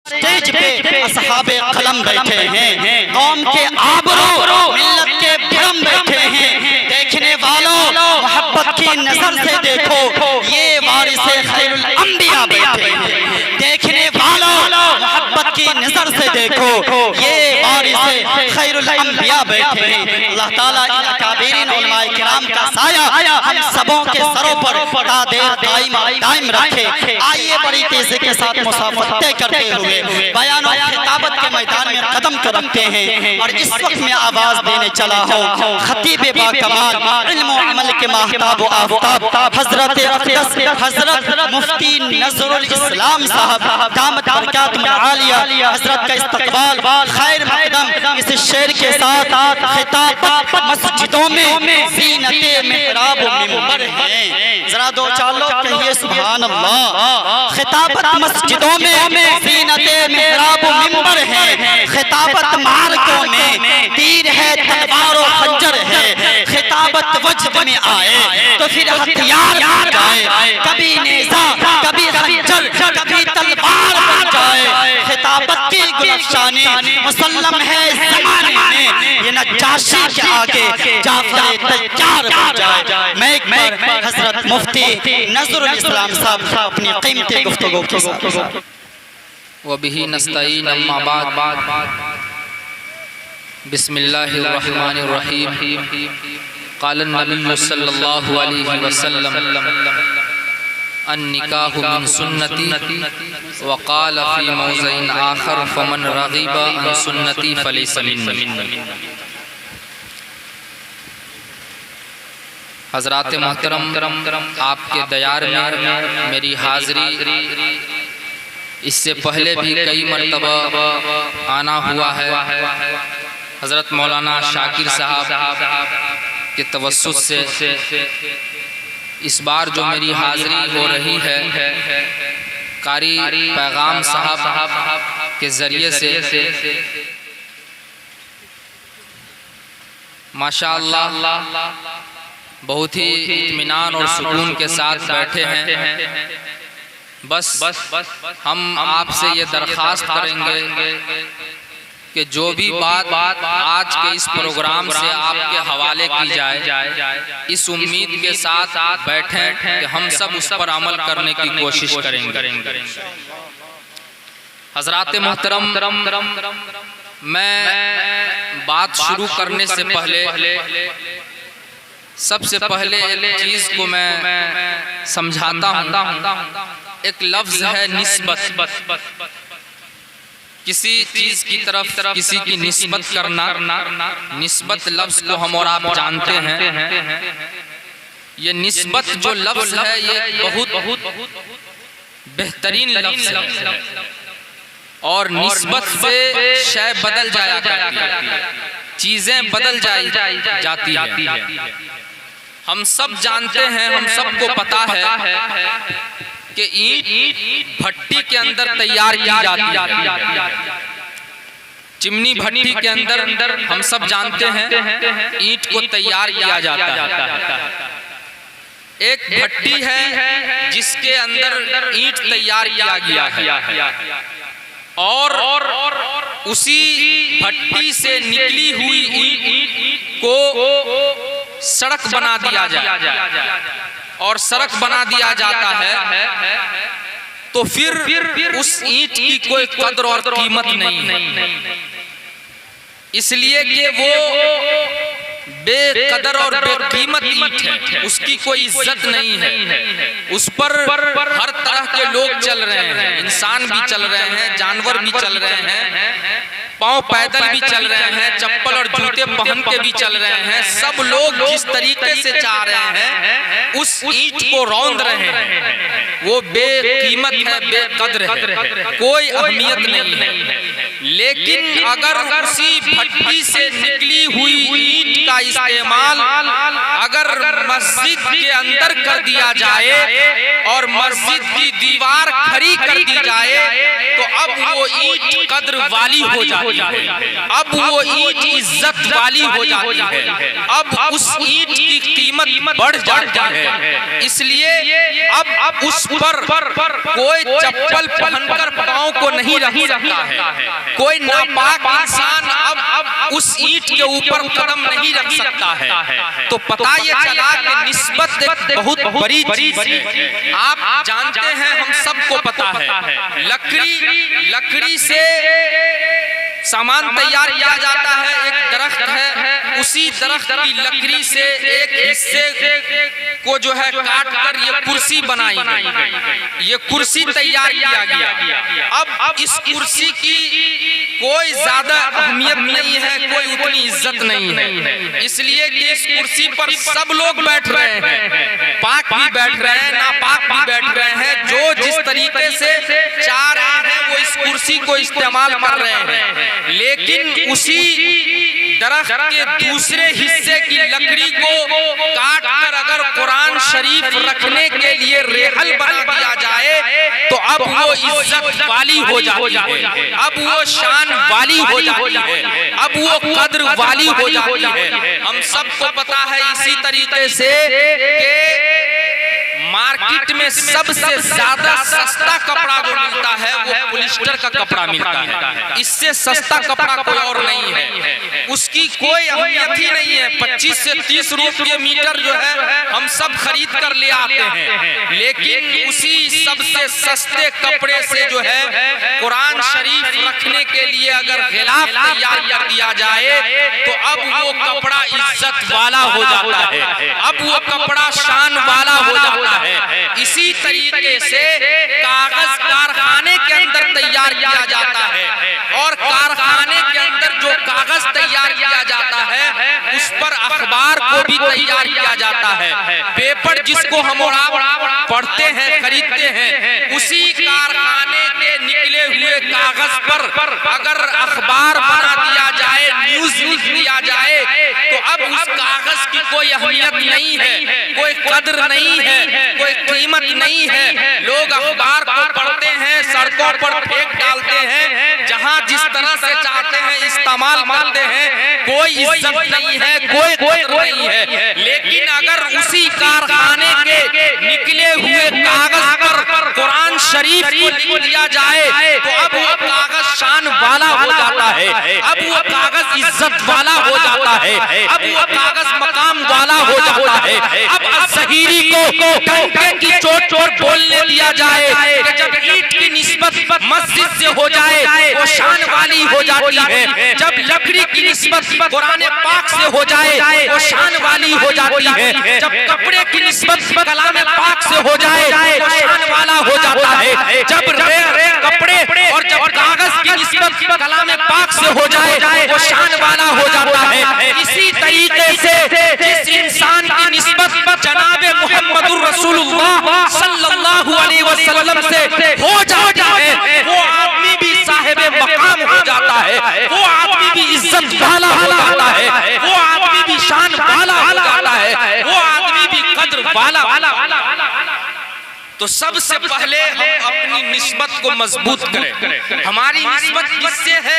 Stage पे असहाबे कलम बैठे हैं, कौम के आबरू मिल्लत के भरम बैठे हैं। देखने वालों मोहब्बत की नजर से देखो, ये वारिसे खैरुल अंबिया बैठे हैं। देखने वालों मोहब्बत की नजर से देखो, ये वारिसे खैरुल अंबिया बैठे हैं। अल्लाह ताला इन अकाबरीन उलमाए किराम का साया हम सबों के सरों पर दायम रखे। आइए बड़ी तेजी के साथ मुसाफत तय करते हुए बयान और खिताबत के मैदान में कदम रखते हैं। और इस वक्त में आवाज देने चला हूँ खतीब बाकमाल इल्म व अमल के महताब व आफताब हजरत अक़दस हजरत मुफ्ती नज़रुल इस्लाम साहब दामत बरकातुहुल आलिया हजरत का इस्तक़बाल खैर मक़दम इस शेर के साथ खिताबत मस्जिदों में ज़ीनते मेहराब व मिंबर है। जरा दो चार लोग कहिए सुभान अल्लाह। खिताबत मस्जिदों में ज़ीनते मेहराब व मिंबर है। खिताबत मार्गों में तीर है तलवार और खंजर है। खिताबत वजद में आए तो फिर हथियार बन जाए, कभी नेज़ा कभी खंजर कभी तलवार बन जाए। खिताबत की गुलफशानी मुसल्लम है ज़माने में, ये नज्जाशी के आगे जाफर तैयार बन जाए। मैं हजरत मुफ्ती नज़रुल इस्लाम साहब अपनी कीमती गुफ्तगू के साथ वबिही नस्तईन अम्मा बाद बिस्मिल्लाहिर्रहमानिर्रहीम क़ालन नबी सल्लल्लाहु अलैहि वसल्लम अन्निकाहु मिन सुन्नती व क़ाल फ़ी मौज़िन आख़र फ़मन रग़िब अन सुन्नती फ़लैसा मिन्नी। हज़रात मोहतरम, आपके दयार में मेरी हाज़री इससे पहले भी कई मरतबा आना हुआ है। हज़रत मौलाना शाकिर साहब के तवस्सुत से इस बार जो मेरी हाज़री हो रही है कारी पैगाम साहब के ज़रिए से माशाअल्लाह बहुत ही इत्मीनान और सुकून के साथ बैठे हैं। बस हम आपसे ये दरख्वास्त करेंगे कि जो भी बात आज के इस प्रोग्राम से आपके हवाले की जाए, इस उम्मीद के साथ बैठें कि हम सब उस पर अमल करने की कोशिश करेंगे। हज़रात मोहतरम, मैं बात शुरू करने से पहले सबसे पहले एक चीज़ को मैं समझाता हूँ। एक लफ्ज़ है निस्बत। किसी चीज़ की तरफ किसी की निस्बत करना। निस्बत लफ्ज़ को हम और आप जानते हैं। ये निस्बत जो लफ्ज़ है ये बहुत बेहतरीन लफ्ज़ है और निस्बत से शय बदल जाया करती है, चीज़ें बदल जाती है। हम सब जानते हैं, हम सबको पता है कि ईंट भट्टी के अंदर तैयार की जाती है। चिमनी भट्टी के अंदर हम सब जानते हैं ईंट को तैयार किया जाता है। एक भट्टी है जिसके अंदर ईंट तैयार किया गया है और उसी भट्टी से निकली हुई ईंट को सड़क बना दिया जाए और सड़क बना दिया जाता है तो फिर उस ईंट की कोई कदर और कीमत नहीं है, इसलिए कि वो बेकदर और बेकीमत ईंट है, उसकी कोई इज्जत नहीं है। उस पर हर तरह के लोग चल रहे हैं, इंसान भी चल रहे हैं, जानवर भी चल रहे हैं, पांव पैदल भी चल रहे हैं, चप्पल और जूते पहन के भी चल रहे हैं। सब लोग जिस तरीके से चाह रहे हैं उस ईंट को रौंद रहे हैं, वो बेकीमत है, बेकदर है, कोई अहमियत नहीं है। लेकिन अगर उसी भट्टी से निकली हुई ईंट का इस्तेमाल अगर मस्जिद के अंदर कर दिया जाए और मस्जिद की दीवार खड़ी कर दी जाए तो अब वो ईंट कद्र वाली हो जाती है, अब वो ईंट इज्जत वाली हो जाती है, अब उस ईंट की कीमत बढ़ जाती है। इसलिए अब उस पर कोई चप्पल पहनकर पांव को नहीं रख सकता है, कोई नापाक इंसान अब उस ईंट के ऊपर कदम नहीं रख सकता है। तो पता ये चला कि निस्बत एक बहुत बड़ी चीज है। आप जानते हैं, हम सबको पता है, लकड़ी से सामान तैयार किया जाता है। एक दरख्त है, उसी दरख्त की लकड़ी से एक हिस्से को जो है काट कर ये कुर्सी बनाई गई, ये कुर्सी तैयार किया गया। अब इस कुर्सी की कोई ज्यादा अहमियत नहीं है, कोई उतनी इज्जत नहीं है, इसलिए कि इस कुर्सी पर सब लोग बैठ रहे हैं, पाक भी बैठ रहे हैं, नापाक भी बैठ रहे हैं। जो जिस तरीके से चाह रहे हैं वो इस कुर्सी को इस्तेमाल कर रहे हैं। लेकिन उसी दरख्त के दूसरे हिस्से की लकड़ी को काट कर अगर कुरान शरीफ रखने के लिए रेहल बना दिया जाए तो अब वो इज्जत वाली हो जाती है, अब वो शान वाली हो जाती है, अब वो कद्र वाली हो जाती है। हम सबको पता है इसी तरीके से कि मार्केट में सबसे ज्यादा सस्ता कपड़ा जो मिलता है वो पॉलिस्टर का कपड़ा मिलता है। इससे सस्ता कपड़ा कोई और नहीं है, उसकी कोई अहमियत ही नहीं है। 25 से 30 रुपये मीटर जो है हम सब खरीद कर ले आते हैं, लेकिन उसी सबसे सस्ते कपड़े से जो है कुरान शरीफ रखने के लिए अगर गिलाफ तैयार कर दिया जाए तो अब वो कपड़ा इज्जत वाला हो जाता है, अब वो कपड़ा शान वाला हो जाता है। इसी तरीके से कागज कारखाने के अंदर तैयार किया जाता है और कारखाने के अंदर जो कागज तैयार किया जाता है उस पर अखबार को भी तैयार किया जाता है। पेपर जिसको हम पढ़ते हैं, खरीदते हैं, उसी कारखाने के निकले हुए कागज पर अगर अखबार बना दिया जाए, न्यूज लिख दिया जाए तो अब उस कागज की कोई अहमियत नहीं है, कोई कद्र नहीं है, कोई कीमत नहीं है। लोग अखबार को पढ़ते हैं, सड़कों पर फेंक डालते हैं, जहां जिस तरह से चाहते हैं इस्तेमाल करते हैं, कोई इज्जत नहीं है, कोई कद्र नहीं है। लेकिन अगर उसी कारखाने के निकले हुए कागज पर कुरान शरीफ को लिख दिया जाए तो अब वो कागज शान वाला हो जाता है, अब वो कागज इज्जत वाला हो जाता है, अब वो कागज मकाम वाला हो जाता है। अब ज़हीरी को डंके की चोट चोट बोलने दिया जाए कि जब ईंट की निस्बत मस्जिद से हो जाए वो शान वाली हो जाती है, जब लकड़ी की निस्बत कुरान पाक से हो जाए वो शान वाली हो जाती है, जब कपड़े की निस्बत कलाम पाक से हो जाए वो शान वाला हो जाता है, जब कपड़े और जब कागज की निस्बत कलाम पाक से हो जाए वो शान वाला हो जाता है। इसी तरीके से जिस इंसान की निस्बत जनाबे मुहम्मदुर रसूलुल्लाह सल्लल्लाहु अलैहि वसल्लम से हो जाता है वो आदमी भी साहिबे मकाम हो जाता है, वो आदमी भी इज्जत वाला हो जाता है, वो आदमी भी शान वाला हो जाता है, वो आदमी भी कद्र वाला। तो सबसे पहले हम अपनी निस्बत को मजबूत करें। हमारी निस्बत किससे है?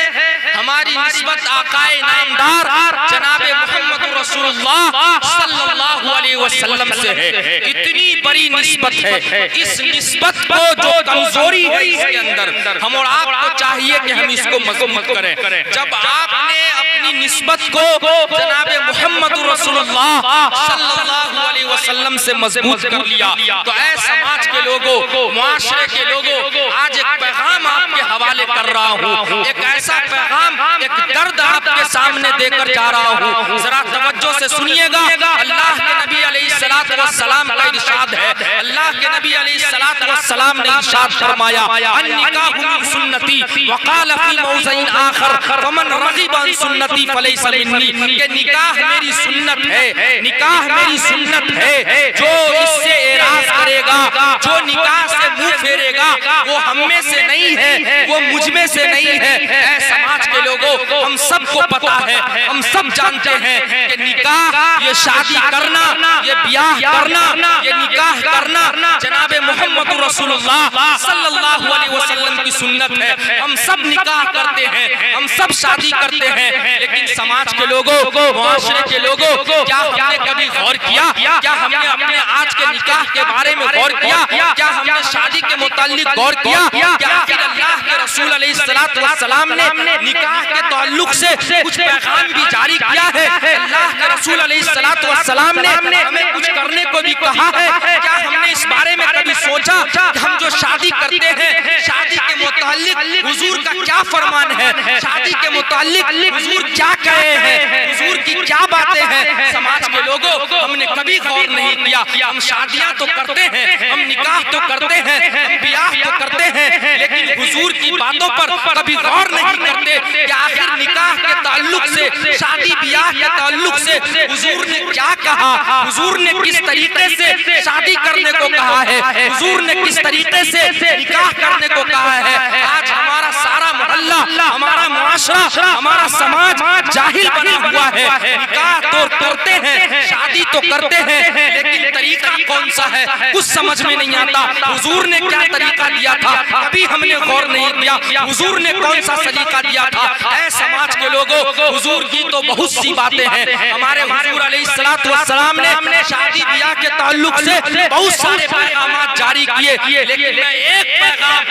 हमारी निस्बत आकाए नामदार जनाबे मुहम्मद रसूलुल्लाह सल्लल्लाहु अलैहि वसल्लम से है। इतनी बड़ी निस्बत है, इस निस्बत को जो कमजोरी है इसके अंदर हम और आपको चाहिए कि हम इसको मजबूत करें। जब आपने अपनी निस्बत को जनाबे मुहम्मद रसूलुल्लाह सल्लल्लाहु अलैहि वसल्लम से मजबूत कर लिया तो ऐ समाज के लोगों, मुआशरे के लोगों, आज एक पैगाम आपके हवाले कर रहा हूँ, एक ऐसा पैगाम, एक दर्द आपके सामने देकर जा रहा हूँ। जरा तवज्जो से सुनिएगा। अल्लाह के नबी अलैहिस्सलातु वस्सलाम का इरशाद है, अल्लाह के नबी अलैहिस्सलातु वस्सलाम ने इरशाद फरमाया अन्निकाहु मिन सुन्नती वक़ाल फी मौज़िन आखर फमन रग़िबा अन सुन्नती फलैसा मिन्नी, कि निकाह मेरी सुन्नत है, निकाह मेरी सुन्नत है, जो इससे एराज करेगा, जो निकाह से मुंह फेरेगा वो हम में से नहीं नहीं है वो मुझ में से नहीं है। ऐ समाज के लोगों, हम सबको पता है, हम सब जानते हैं कि निकाह, ये शादी करना, ये ब्याह करना, ये निकाह करना जनाबे मोहम्मद रसूलुल्लाह सल्लल्लाहु अलैहि वसल्लम की सुन्नत है। हम सब निकाह करते हैं, हम सब शादी करते हैं, लेकिन समाज के लोगों, मुआशरे के लोगों, क्या हमने कभी गौर किया? क्या हमने अपने आज के निकाह के बारे में गौर किया? क्या हमने शादी के मुताल्लिक गौर किया? क्या आखिर अल्लाह के रसूल अलैहिस्सलातु वस्सलाम ने निकाह के ताल्लुक से कुछ पैगाम भी जारी किया है? अल्लाह के रसूल अलैहिस्सलातु वस्सलाम ने हमें कुछ करने को भी कहा है? क्या हमने इस बारे में कभी सोचा कि हम जो शादी करते हैं, शादी के मुताल्लिक हुजूर का क्या फरमान है? शादी के मुताल्लिक हुजूर क्या कहे हैं? हुजूर की क्या बातें हैं? समाज के लोगों, हमने कभी गौर नहीं किया। हम शादियां तो करते हैं, हम निकाह तो करते हैं, हम ब्याह तो करते हैं, लेकिन हुजूर की बातों पर कभी गौर नहीं करते कि आखिर निकाह के ताल्लुक से, शादी ब्याह के ताल्लुक से हुजूर ने क्या कहा? हुजूर ने किस तरीके से शादी करने को कहा है? हुजूर ने किस तरीके से निकाह करने को कहा है? आज हमारा सारा मोहल्ला, हमारा मुआशरा, हमारा समाज जाहिल बना हुआ है। निकाह तो करते हैं, शादी तो करते हैं, लेकिन तरीका कौन सा है कुछ समझ में नहीं आता। हुजूर ने क्या तरीका दिया था कभी हमने गौर नहीं किया। हुजूर ने कौन सा सलीका दिया था? ऐ समाज के लोगों, हुजूर की तो बहुत सी बातें हैं। हमारे हुजूर अलैहिस्सलातु वस्सलाम ने शादी ब्याह के ताल्लुक से बहुत सारे पैगाम जारी किए, लेकिन मैं एक पैगाम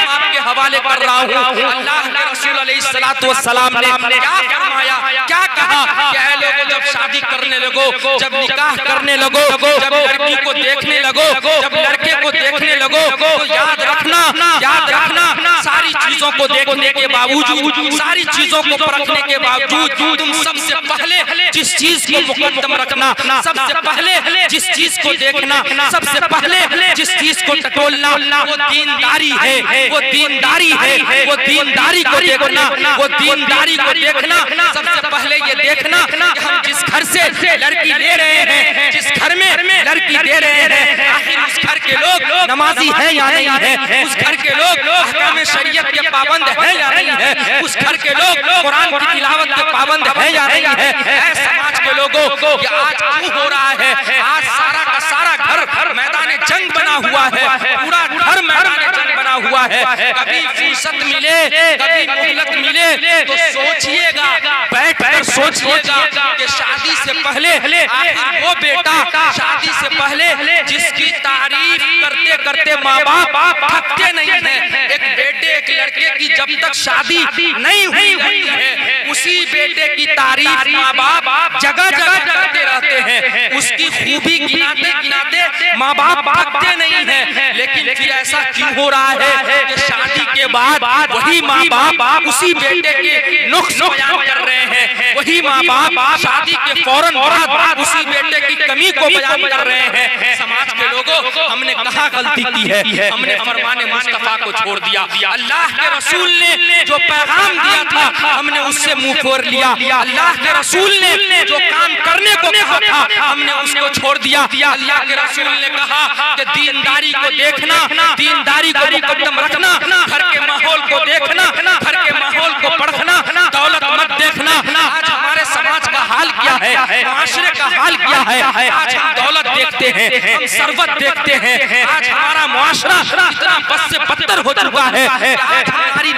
आपके हवाले कर रहा हूँ। अल्लाह के रसूल अलैहिस्सलातु वस्सलाम ने क्या फरमाया, क्या कहा कि ऐ लोगों, जब शादी करने लगो, जब निकाह करने लगो, जब लड़की को देखने लगो, जब लड़के को देखने लगो, तो याद रखना, सारी चीजों को देखने के बावजूद, सारी चीजों को परखने के बावजूद, तुम सबसे पहले जिस चीज को मुकद्दम रखना, सबसे पहले जिस चीज को देखना, सबसे पहले जिस चीज को टटोलना, वो दीनदारी है, वो दीनदारी है, वो दीनदारी को देखना, वो दीनदारी को देखना। सबसे पहले ये देखना कि हम जिस घर से लड़की ले रहे हैं, जिस घर में लड़की दे रहे हैं, आखिर उस घर के लोग नमाजी है या नहीं है? उस घर के लोग अहकाम शरीयत के पाबंद है या नहीं है? उस घर के लोग कुरान की तिलावत के पाबंद है या नहीं है? ऐ समाज के लोगों, ये आज क्यों हो रहा है? आज सारा का सारा घर मैदान जंग बना हुआ है, पूरा घर मैदान जंग बना हुआ है। कभी फुर्सत मिले, कभी मोहलत मिले तो सोचिएगा, बैठ कर सोचिएगा कि शादी से पहले आखिर वो बेटा, शादी से पहले जिसकी तारीफ करते करते माँ बाप थकते नहीं है। एक बेटे, एक लड़के की जब तक शादी नहीं हुई रहती है, उसी बेटे की तारीफ माँ बाप जगह जगह करते रहते हैं। उसकी खूबी गिनाते गिनाते माँ बाप थकते नहीं है। लेकिन फिर ऐसा क्यों हो रहा है कि शादी के बाद वही माँ बाप उसी बेटे के नुक्स बयान कर रहे हैं, वही माँ बाप शादी के फौरन बाद उसी बेटे की कमी को बयान कर रहे हैं। समाज के लोगों, हमने कहाँ गलती की है? हमने फरमाने मुस्तफा को छोड़ दिया। अल्लाह के रसूल ने जो पैगाम दिया था, हमने उससे मुंह फेर लिया। अल्लाह के रसूल ने जो काम करने को कहा था, हमने उसको छोड़ दिया। अल्लाह के रसूल ने कहा कि दीनदारी को देखना, दीनदारी को मुकद्दम रखना, घर के माहौल को देखना, घर के माहौल को परखना, दौलत मत देखना। आज हमारे समाज का हाल क्या है, माशरे का हाल क्या है? आज हम दौलत देखते हैं, हम सरवत देखते हैं। आज हमारा मुआशरा इतना बस से बदतर हो चुका है। आज हमारी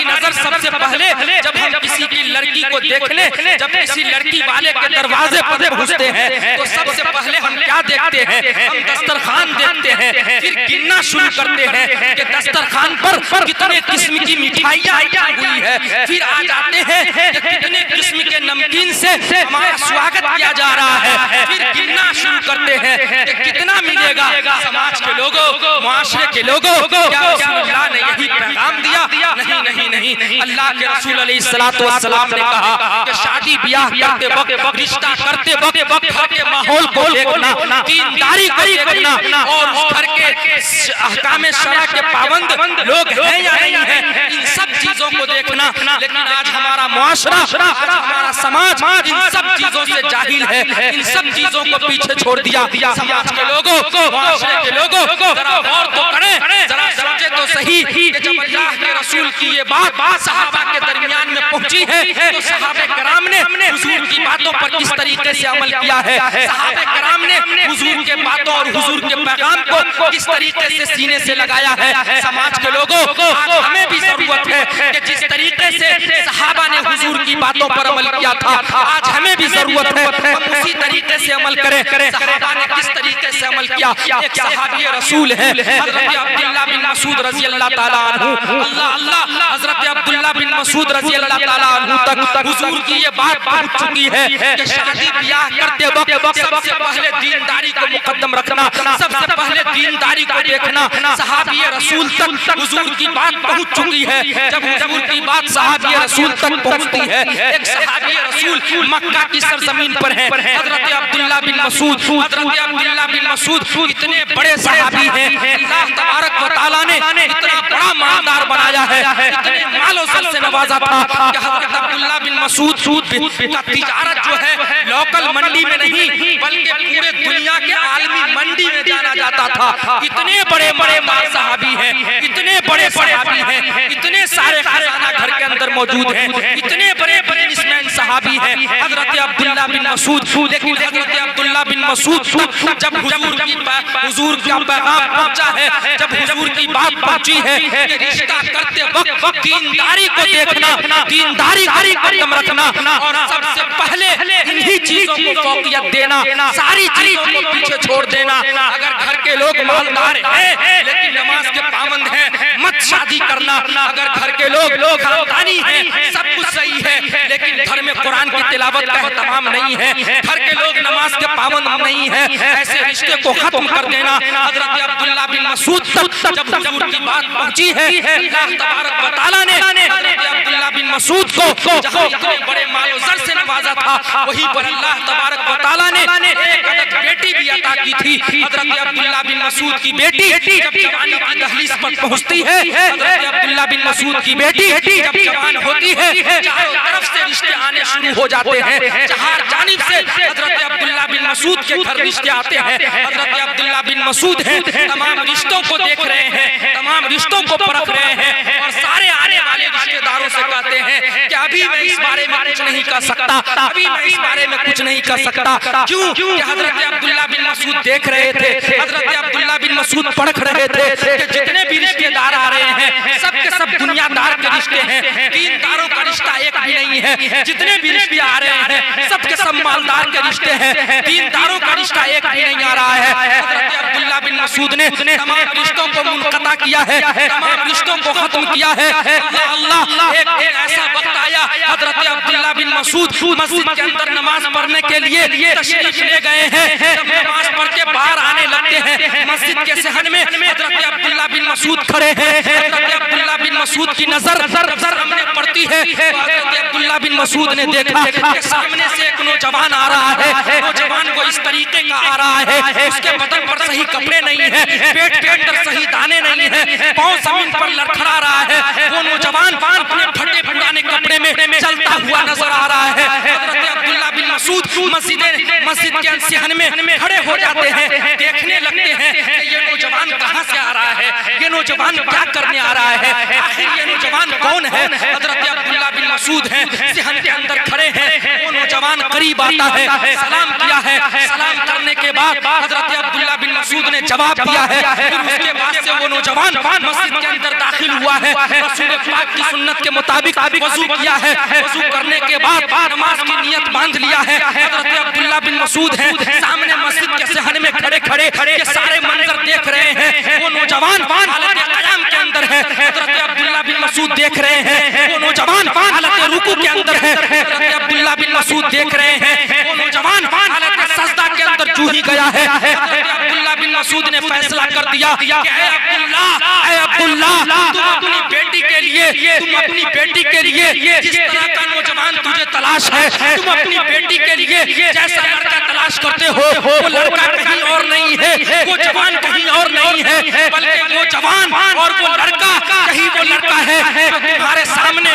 नजर सबसे पहले जब हम किसी की लड़की को देखने, जब किसी लड़की वाले के दरवाजे पर घुसते हैं, तो सबसे पहले हम क्या देखते हैं? हम दस्तरखान देखते हैं, फिर गिनना शुरू करते हैं कि दस्तरखान पर कितने किस्म की मिठाइयाँ हुई है। फिर आ जाते हैं कि कितने किस्म के नमकीन से हमारा स्वागत किया जा रहा है। फिर गिनना शुरू करते हैं कि कितना मिलेगा। समाज के लोगों, मुआशरे के लोगों, क्या रसूलुल्लाह ने यही पैगाम दिया? नहीं। अल्लाह के रसूल अलैहिस्सलातु वस्सलाम ने कहा कि शादी ब्याह करते वक्त, रिश्ता करते वक्त घर के माहौल को देखना, दीनदारी को देखना, और उस घर के अहकाम शरअ के पाबंद लोग हैं या नहीं है, इन सब चीजों को देखना। लेकिन आज हमारा मुआशरा, आज हमारा समाज इन सब चीजों से जाहिल है, इन सब चीजों को पीछे छोड़ दिया। समाज के लोगों, मुआशरे के लोगों, जरा गौर तो करें, जरा समझे तो सही कि जब अल्लाह के रसूल की ये बात सहाबा के दरमियान में पहुंची है तो सहाबे कराम ने हुजूर की बातों पर किस तरीके से अमल किया है, सहाबे कराम ने हुजूर के बातों और हुजूर के पैगाम को किस तरीके से सीने से लगाया है। समाज के लोगों, आज हमें भी जरूरत है कि जिस तरीके से सहाबा ने हुजूर की बातों पर अमल किया था, आज हमें भी जरूरत है हम उसी तरीके से अमल करें। सहाबा ने किस तरीके से अमल किया? एक सहाबी रसूल है हजरत अब्दुल्लाह बिन मसूद रजी अल्लाह ताला अन्हु, अल्लाह अल्लाह, हजरत अब्दुल्लाह बिन मसूद रजी अल्लाह ताला अन्हु तक हुजूर की ये बात पहुंच चुकी है कि शादी ब्याह करते वक्त सबसे पहले दीनदारी को मुकद्दम रखना, सबसे पहले दीनदारी को देखना। सहाबी रसूल तक हुजूर की बात पहुंच चुकी है। जब हुजूर की बात सहाबी रसूल तक पहुंचती है, एक सहाबी रसूल मक्का की सरजमीन पर है, हजरत अब्दुल्लाह बिन मसूद, हजरत अब्दुल्लाह बिन मसूद इतने बड़े सहाबी हैं, अल्लाह तबारक व तआला ने इतना बड़ा मालदार बनाया है, इतने मालो सर से नवाजा था कि हजरत अब्दुल्लाह बिन मसूद का तिजारत जो है लोकल मंडी में नहीं बल्कि पूरे दुनिया के आलमी मंडी में जाना जाता था। इतने बड़े बड़े माल सहाबी हैं, इतने बड़े सहाबी हैं, इतने सारे खजाना घर के अंदर मौजूद हैं, इतने बड़े बिजनेसमैन सहाबी हैं हजरत अब्दुल्लाह बिन मसूद। लेकिन हजरत अब्दुल्लाह बिन मसूद जब हुजूर का पैगाम पहुंचा है, जब हुजूर की बात पहुंची है कि रिश्ता करते वक्त दीनदारी को देखना, दीनदारी को कदम रखना और सबसे पहले इन्हीं चीजों को फौकियत देना, सारी चीजों को पीछे छोड़ देना। अगर घर के लोग मालदार हैं लेकिन नमाज के पाबंद हैं, मत शादी करना। अगर घर के लोग खानदानी हैं, सब कुछ सही है लेकिन घर में कुरान की तिलावत का एहतमाम नहीं है, घर के लोग नमाज के पाबंद नहीं है, ऐसे रिश्ते को खत्म कर देना। हजरत अब्दुल्लाह बिन मसूद तक जब हुजूर की बात पहुंची है, अल्लाह तबारक व तआला ने हजरत अब्दुल्लाह बिन मसूद को जहां इतने बड़े मालो ज़र से नवाजा था, वहीं पर अल्लाह तबारक व तआला ने एक अदद बेटी भी अता की थी। हजरत अब्दुल्लाह बिन मसूद की बेटी जब जवानी की दहलीज पर पहुंचती है, हजरत अब्दुल्लाह बिन मसूद की बेटी जब जवान होती है, चारों तरफ से रिश्ते आने शुरू हो जाते हैं, चार जानिब से हजरत अब्दुल्लाह बिन मसूद के घर रिश्ते आते हैं। हजरत अब्दुल्लाह बिन मसूद हैं, तमाम रिश्तों को देख रहे हैं, तमाम रिश्तों को परख रहे हैं और सारे आने वाले रिश्तेदारों से कहते हैं कि अभी मैं इस बारे में कुछ नहीं कर सकता, अभी मैं इस बारे में कुछ नहीं कर सकता। क्यों? कि हजरत अब्दुल्लाह बिन मसूद देख रहे थे, हजरत अब्दुल्लाह बिन मसूद परख रहे थे कि जितने भी रिश्तेदार आ रहे हैं सब के सब दुनियादार के रिश्ते हैं, दीनदारों का रिश्ता एक भी नहीं है। जितने भी रिश्ते आ रहे हैं सब के सब मालदार के रिश्ते हैं, दीनदारों का रिश्ता एक भी नहीं आ रहा है। हजरत अब्दुल्लाह बिन मसूद ने तमाम रिश्तों को मुनक़ता किया है, तमाम रिश्तों को खत्म किया है। अल्लाह एक ऐसा वक्त आया, हजरत अब्दुल्लाह बिन मसूद मस्जिद के अंदर नमाज पढ़ने के लिए तशरीफ ले गए हैं। जब नमाज पढ़ के बाहर आने लगते हैं, मस्जिद के सहन में हजरत अब्दुल्लाह बिन मसूद खड़े हैं। हजरत अब्दुल्लाह बिन मसूद की नजर सामने पड़ती है, हजरत अब्दुल्लाह बिन मसूद ने देखा कि सामने से एक नौजवान आ रहा है, नौजवान को इस तरीके का आ रहा है, उसके बदन पर सही कपड़े नहीं है, पेट के अंदर सही दाने नहीं है, पांव जमीन पर लड़खड़ा रहा है। वो नौजवान अपने फटे पुराने कपड़े में चलता हुआ नजर आ रहा है। हजरत अब्दुल्लाह बिन मसूद मस्जिद के सहन में खड़े हो जाते हैं, देखने लगते हैं कि ये नौजवान कहां से आ रहा है, ये नौजवान क्या करने आ रहा है, आखिर ये नौजवान कौन है। हजरत अब्दुल्लाह बिन मसूद हैं, सहन के अंदर खड़े हैं। वो नौजवान करीब आता है, सलाम किया है, सलाम करने के बाद हजरत अब्दुल्लाह बिन मसूद ने जवाब दिया है। फिर उसके बाद से वो नौजवान मस्जिद के अंदर दाखिल हुआ है, रसूल पाक की सुन्नत के मुताबिक वजू किया है, वजू करने के बाद नमाज की नियत बांध लिया है। हजरत अब्दुल्लाह बिन मसूद हैं, सामने मस्जिद के सहन में खड़े ये सारे मंजर देख रहे हैं। वो नौजवान हालत क़याम के अंदर है, हजरत अब्दुल्लाह बिन मसूद देख रहे हैं। वो नौजवान हालत रुकू के अंदर है, हजरत अब्दुल्लाह बिन मसूद देख रहे हैं। वो नौजवान हालत सजदा के अंदर जू ही गया है। हजरत अब्दुल्लाह बिन मसूद ने फैसला कर दिया कि ऐ अब्दुल्लाह तुम अपनी बेटी के लिए जिस तरह का नौजवान तुझे तलाश है, तुम अपनी बेटी के लिए जैसा लड़का तलाश करते हो, वो लड़का कहीं और नहीं है, वो जवान कहीं और नहीं है, बल्कि वो जवान और वो लड़का कहीं वो लड़का है जो तुम्हारे सामने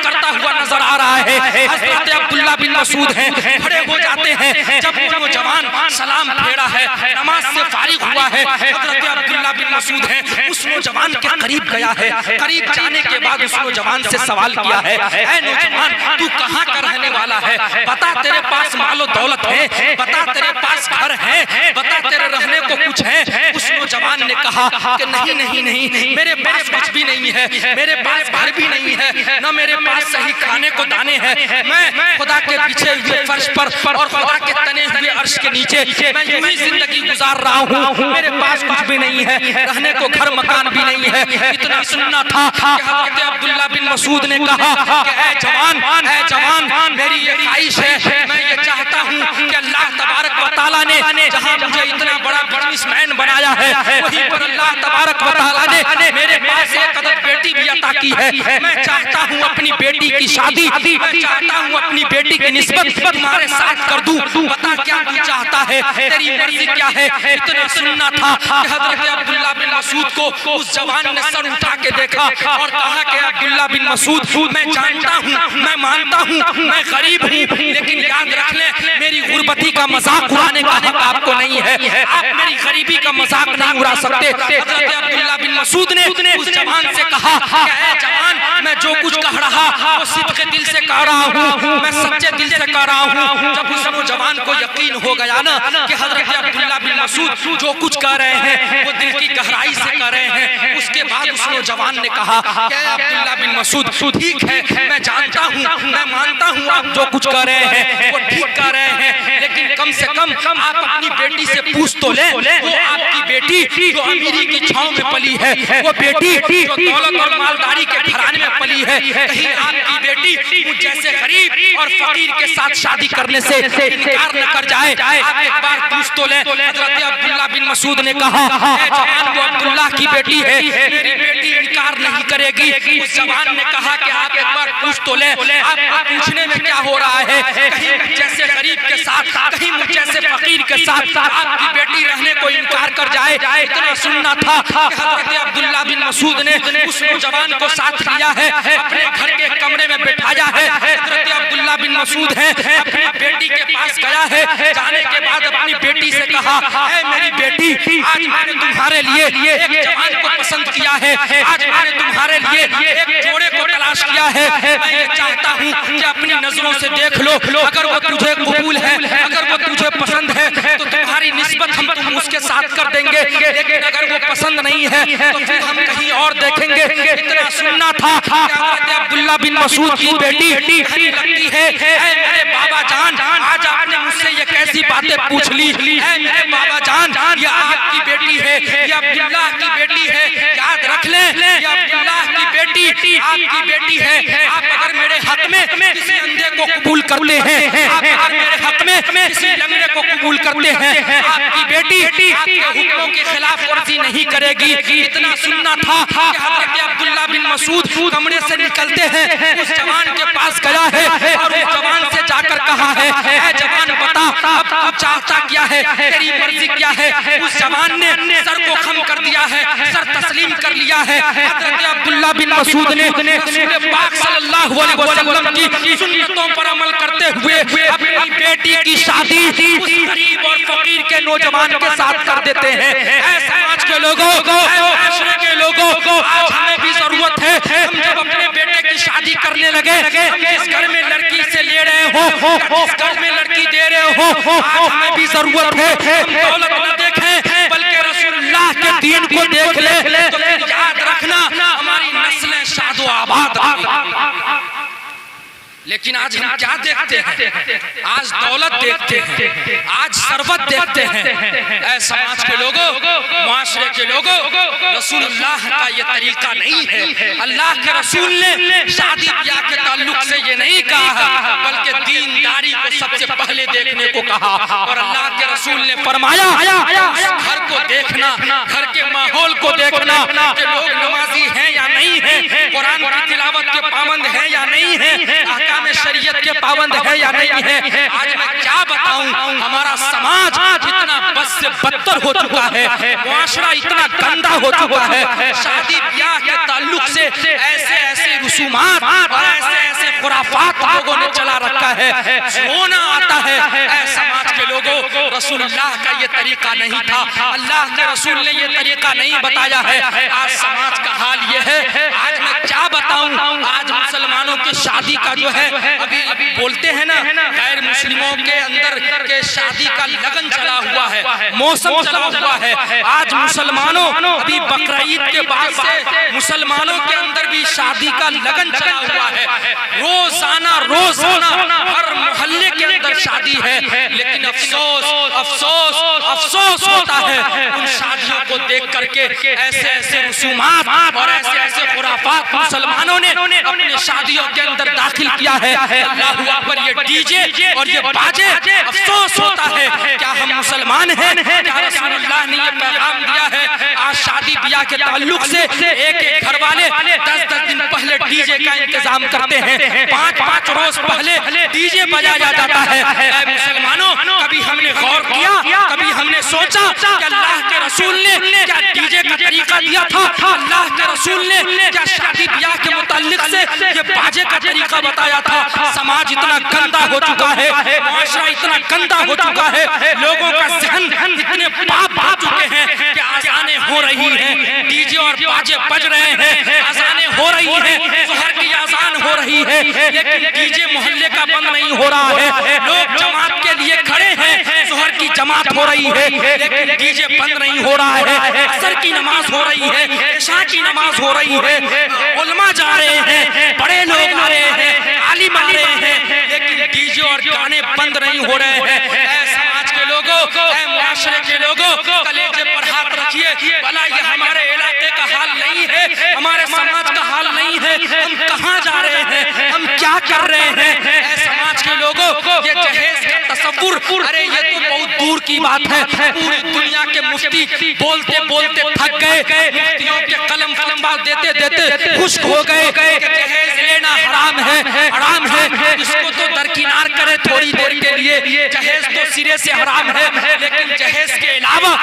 करता हुआ नजर आ रहा है। हजरत अब्दुल्ला बिन मसूद हैं, खड़े हो जाते हैं। जब वो नौजवान सलाम फेरा है, नमाज से फारिग हुआ है, हजरत अब्दुल्ला बिन मसूद हैं उस नौजवान के करीब गया है। करीब जाने के बाद उस नौजवान से सवाल किया है, ऐ नौजवान तू कहाँ का रहने वाला है? बता तेरे पास मालो दौलत है, बता तेरे पास घर है, बता तेरे रहने को कुछ है? उस नौजवान ने कहा कि नहीं नहीं नहीं, मेरे पास कुछ भी नहीं है, मेरे पास घर भी नहीं है, न मेरे पास सही खाने को दाने हैं। मैं खुदा के पीछे हुए फर्श पर और खुदा के तने हुए अर्श के नीचे मैं यूं ही जिंदगी गुजार रहा हूँ। मेरे पास कुछ भी नहीं है, रहने को घर मकान भी नहीं है। इतना सुनना था कि हज़रत अब्दुल्ला बिन मसूद ने कहा कि ऐ जवान, मेरी ये ख्वाहिश है, मैं ये चाहता हूँ कि अल्लाह तबारक व तआला ने जहाँ मुझे इतना बड़ा बिजनेसमैन बनाया है, वहीं पर अल्लाह तबारक व तआला ने मेरे पास एक अदद बेटी भी अता की है। मैं चाहता हूँ अपनी बेटी की शादी, मैं चाहता हूँ अपनी बेटी की निस्बत तुम्हारे साथ कर दूं। बता क्या तू चाहता है, तेरी मर्जी क्या है? इतना सुनना था कि हजरत अब्दुल्ला बिन मसूद को उस जवान ने सर उठा के देखा और कहा कि अब्दुल्ला बिन मसूद, मैं जानता हूँ, मैं मानता हूँ, मैं गरीब हूँ, लेकिन याद रख ले मेरी गुर्बती का मजाक उड़ाने का हक आपको नहीं है। आप मेरी गरीबी का मजाक नहीं उड़ा सकते। हजरत अब्दुल्ला बिन मसूद ने उस जवान से कहा कि ऐ जवान, मैं जो कुछ कह रहा वो सिद्क़े दिल से कह रहा हूँ, मैं सच्चे दिल से कह रहा हूँ। जब उस नौजवान को यकीन हो गया ना कि हजरत अब्दुल्ला बिन मसूद जो कुछ कह रहे हैं वो दिल की गहराई से कह रहे हैं, उसके बाद उस नौजवान ने कहा कि अब्दुल्ला बिन मसूद, ठीक है, मैं जानता हूँ, मैं मानता हूँ आप जो कुछ कह रहे हैं वो ठीक कह रहे हैं, लेकिन कम से कम आप अपनी बेटी से पूछ तो ले, वो आपकी बेटी जो अमीरी की छांव में पली है, वो बेटी जो दौलत और मालदारी के घराने में पली है, कहीं आपकी बेटी मुझ जैसे गरीब और फकीर के साथ शादी करने से इनकार न कर जाए। आप एक बार पूछ तो ले। हजरत अब्दुल्ला बिन मसूद ने कहा, ऐ जवान, वो अब्दुल्ला की बेटी है, मेरी बेटी इनकार नहीं करेगी। उस जवान ने कहा कि आप एक बार पूछ तो ले, आपको पूछने में क्या हो रहा है? कहीं मुझ जैसे गरीब के साथ, कहीं मुझ जैसे फकीर के साथ आपकी बेटी रहने को इनकार कर जाए। इतना सुनना था कि हजरत अब्दुल्ला बिन मसूद ने उस नौजवान को साथ लिया है, अपने घर के कमरे में बैठाया है। हजरत अब्दुल्ला बिन मसूद है अपनी बेटी के पास गया है, जाने के बाद अपनी बेटी से कहा, ऐ मेरी बेटी, आज मैंने तुम्हारे लिए एक जवान को पसंद किया है, आज मैंने तुम्हारे लिए एक जोड़े को तलाश किया है। मैं ये चाहता हूँ कि अपनी नजरों से देख लो, अगर वो तुझे कबूल है, अगर वो तुझे पसंद है तो तुम्हारी निस्बत हम तुम उसके साथ कर देंगे, लेकिन अगर वो पसंद नहीं है तो फिर हम कहीं और देखेंगे। इतना सुनना था कि हज़रत अब्दुल्ला बिन मसूद की बेटी कहने लगती है, ऐ मेरे बाबा जान, आज आपने मुझसे ये कैसी बातें पूछ ली? ऐ मेरे बाबा जान, ये आपकी बेटी है, ये अब्दुल्ला की बेटी है, याद रख ले, ये अब्दुल्ला की बेटी आपकी बेटी है। आप अगर मेरे हक में किसी अंधे को कबूल करते हैं, आप अगर मेरे हक में किसी लंगड़े को कबूल करते हैं, आपकी बेटी आपके हुक्मों के खिलाफ वर्जी नहीं करेगी। इतना सुनना था कि हज़रत अब्दुल्ला बिन मसूद कमरे से निकलते हैं, उस जवान के पास गया है और उस जवान से जाकर कहा है, ऐ जवान बता, अब तू चाहता क्या है, तेरी मर्जी क्या है? उस जवान ने सर को खम कर दिया है, सर तस्लीम कर लिया है। हज़रत अब्दुल्ला बिन मसूद ने रसूल पाक सल्लल्लाहु अलैहि वसल्लम की सुन्नतों पर अमल करते हुए अपनी बेटी की शादी उस गरीब और फकीर के नौजवान के साथ कर देते हैं। ऐ समाज के लोगों, ऐ माशरे के लोगों, आज हमें भी जरूरत है, हम जब अपने बेटे की शादी करने लगे, हम जिस घर में लड़की से ले रहे हो, जिस घर में लड़की दे रहे हो, आज हमें भी जरूरत है हम दौलत न देखें बल्कि रसूलुल्लाह के दीन को देख ले, तो फिर याद रखना हमारी नस्लें शादो आबाद रहेंगी। लेकिन आज हम क्या देखते हैं? आज दौलत देखते हैं, आज सरबत देखते हैं। ऐ समाज के लोगों, माशरे के लोगों, रसूलुल्लाह का ये तरीका नहीं है। अल्लाह के रसूल ने शादी ब्याह के ताल्लुक से ये नहीं कहा, बल्कि दीनदारी को सबसे पहले देखने को कहा। और अल्लाह के रसूल ने फरमाया, घर को देखना, घर के माहौल को देखना कि लोग नमाजी हैं या नहीं है, कुरान की तिलावत के पाबंद है या नहीं है, में शरीयत के पाबंद है या नहीं है। आज मैं क्या बताऊं, हमारा समाज इतना बस से बदतर हो चुका है, मुआशरा इतना गंदा हो चुका है। शादी ब्याह के ताल्लुक से ऐसे ऐसे रसूमात और ऐसे ऐसे खुराफात लोगों ने चला रखा है, रोना आता है। ऐ समाज के लोगों, रसूलुल्लाह का ये तरीका नहीं था, अल्लाह के रसूल ने ये तरीका नहीं बताया है। आज समाज का हाल ये है, आज मैं क्या बताऊं, आज मुसलमानों की शादी का जो है, अभी बोलते हैं ना, गैर मुस्लिमों के अंदर के शादी का लगन चला हुआ है, मौसम चला हुआ है। आज मुसलमानों, अभी बकरीद के बाद से मुसलमानों के अंदर भी शादी का लगन चला हुआ है। रोजाना रोजाना हर मोहल्ले के अंदर शादी है, लेकिन अफसोस अफसोस अफसोस होता है उन शादियों को देख करके। ऐसे ऐसे रसूमात और ऐसे ऐसे खुराफात मुसलमानों ने अपने शादियों के अंदर दाखिल किया है। अल्लाह अकबर, ये डीजे और ये बाजे, अफसोस होता है क्या हम मुसलमान हैं? क्या रसूलुल्लाह ने ये पैगाम दिया है? आज शादी ब्याह के ताल्लुक से एक घर वाले 10-10 दिन पहले डीजे का इंतजाम करते हैं, 5-5 रोज पहले डीजे बजाया जाता है। ऐ मुसलमानों, कभी हमने गौर किया, कभी हमने सोचा कि अल्लाह के रसूल ने क्या डीजे का तरीका दिया था? अल्लाह के रसूल ने क्या शादी ब्याह के मुताल्लिक से ये बाजे का तरीका बताया था? समाज इतना गंदा हो चुका है, माशरा इतना गंदा हो चुका है, लोगों का जहन इतने पाप आ चुके हैं कि आज़ानें हो रही हैं, डीजे और बाजे बज रहे हैं, आज़ानें हो रही हैं, ज़ोहर की आज़ान हो रही है, लेकिन डीजे मोहल्ले का बंद नहीं हो रहा है। लोग जमात के लिए खड़े हैं, ज़ोहर की जमात हो रही है, लेकिन डीजे बंद नहीं हो रहा है। असर की नमाज हो रही है, इशा की नमाज हो रही है, उलमा जा रहे हैं, बड़े लोग आ रहे हैं, आलिम आ रहे हैं, लेकिन डीजे और गाने बंद नहीं हो रहे हैं। ऐ समाज के लोगों, ऐ मुआशरे के लोगों, कलेजे पर हाथ रखिए, भला ये हमारे इलाके का हाल नहीं है, हमारे समाज का हाल नहीं है। हम कहाँ जा रहे हैं, हम क्या कर रहे हैं? ऐ समाज के लोगों, ये जहेज का तसव्वुर, अरे ये तो बहुत दूर की बात है। पूरी दुनिया के मुफ्ती बोलते बोलते थक गए, मुफ्तियों के कलम फलम्बा देते देते खुश्क हो गए कि जहेज लेना हराम है, हराम है, इसको तो दरकिनार करे थोड़ी देर के लिए। जहेज तो सिरे से हराम है, लेकिन जहेज के अलावा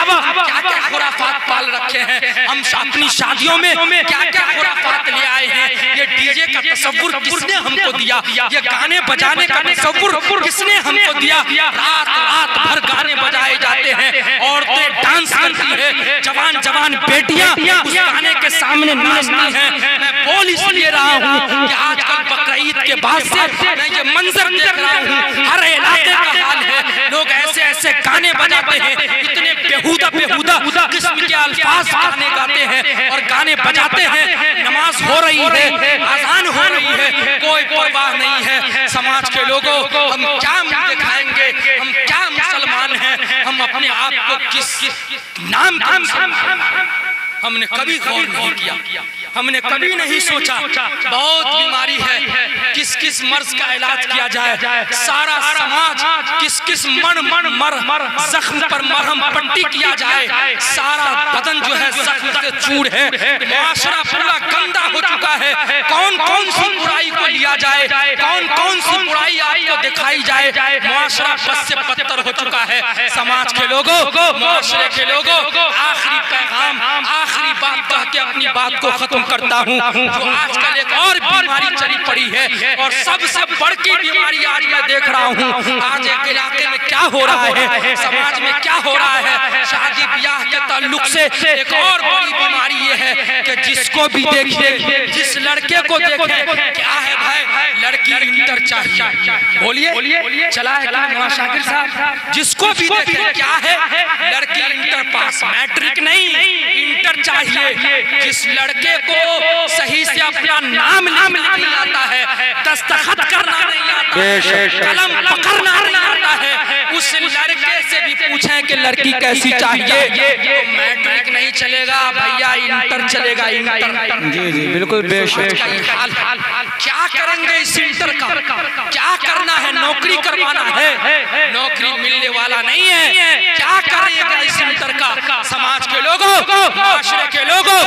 क्या क्या खुराफात पाल रखे हैं। हम अपनी शादियों में क्या क्या खुराफात ले आए हैं। ये डीजे का तसव्वुर किसने हमको दिया? ये गाने बजाने का तसव्वुर किसने हमको दिया? रात रात भर गाने बजाए जाते हैं, औरतें डांस करती है, जवान जवान बेटियां उस गाने के सामने नाचती हैं। मैं बोल इसलिए रहा हूँ कि आजकल बकरीद के बाद से मैं ये मंजर देख रहा हूँ, हर इलाके का हाल है। लोग ऐसे ऐसे गाने बजाते हैं, इतने बेहुदा किस्म के अल्फाज गाने गाते हैं और गाने बजाते हैं। नमाज हो रही है, अज़ान हो रही है, कोई परवाह नहीं है। समाज के लोगों, हम क्या मुंह दिखाएंगे, हम क्या मुसलमान हैं, हम अपने आप को किस नाम हमने कभी गौर नहीं किया, हमने कभी नहीं सोचा। बहुत बीमारी है, किस किस मर्ज का इलाज किया जाए, सारा समाज किस किस मर जख्म पर मरहम पट्टी किया जाए, सारा बदन जो है जख्म से चूर है। माशरा पूरा गंदा हो चुका है। कौन कौन सी बुराई को लिया जाए, कौन कौन सी बुराई आपको दिखाई जाए, माशरा बस से बदतर हो चुका है। समाज के लोगों, माशरे के लोगों, आखिरी पैगाम, आखिरी बात कह के अपनी बात को खत्म करता हूँ। जो आजकल एक और बीमारी चली पड़ी है, और सबसे बड़ की बीमारी आज मैं देख रहा हूँ। आज एक इलाके में क्या हो रहा है, समाज में क्या हो रहा है, शादी ब्याह के ताल्लुक से एक और बड़ी बीमारी ये है कि जिसको भी देखिए, जिस लड़के को देखे, क्या है भाई, लड़की इंटर चाहिए। बोलिए, चला है क्या शाकिर साहब? जिसको भी देखे क्या है, लड़की इंटर पास, मैट्रिक नहीं, इंटर चाहिए। जिस लड़के को सही से अपना नाम लिखना नहीं आता है, दस्तखत करना नहीं आता है, कलम पकड़ना नहीं आता है, उस लड़के से भी पूछें कि लड़की कैसी चाहिए, तो मैट्रिक नहीं चलेगा भैया, इंटर चलेगा। इंटर, जी बिल्कुल बेशक। क्या करेंगे इस इंटर का? क्या करना है? नौकरी करवाना है, नौकरी मिलने वाला नहीं है। क्या करेगा इस इंटर का? समाज के लोगों, माशरे के लोगों,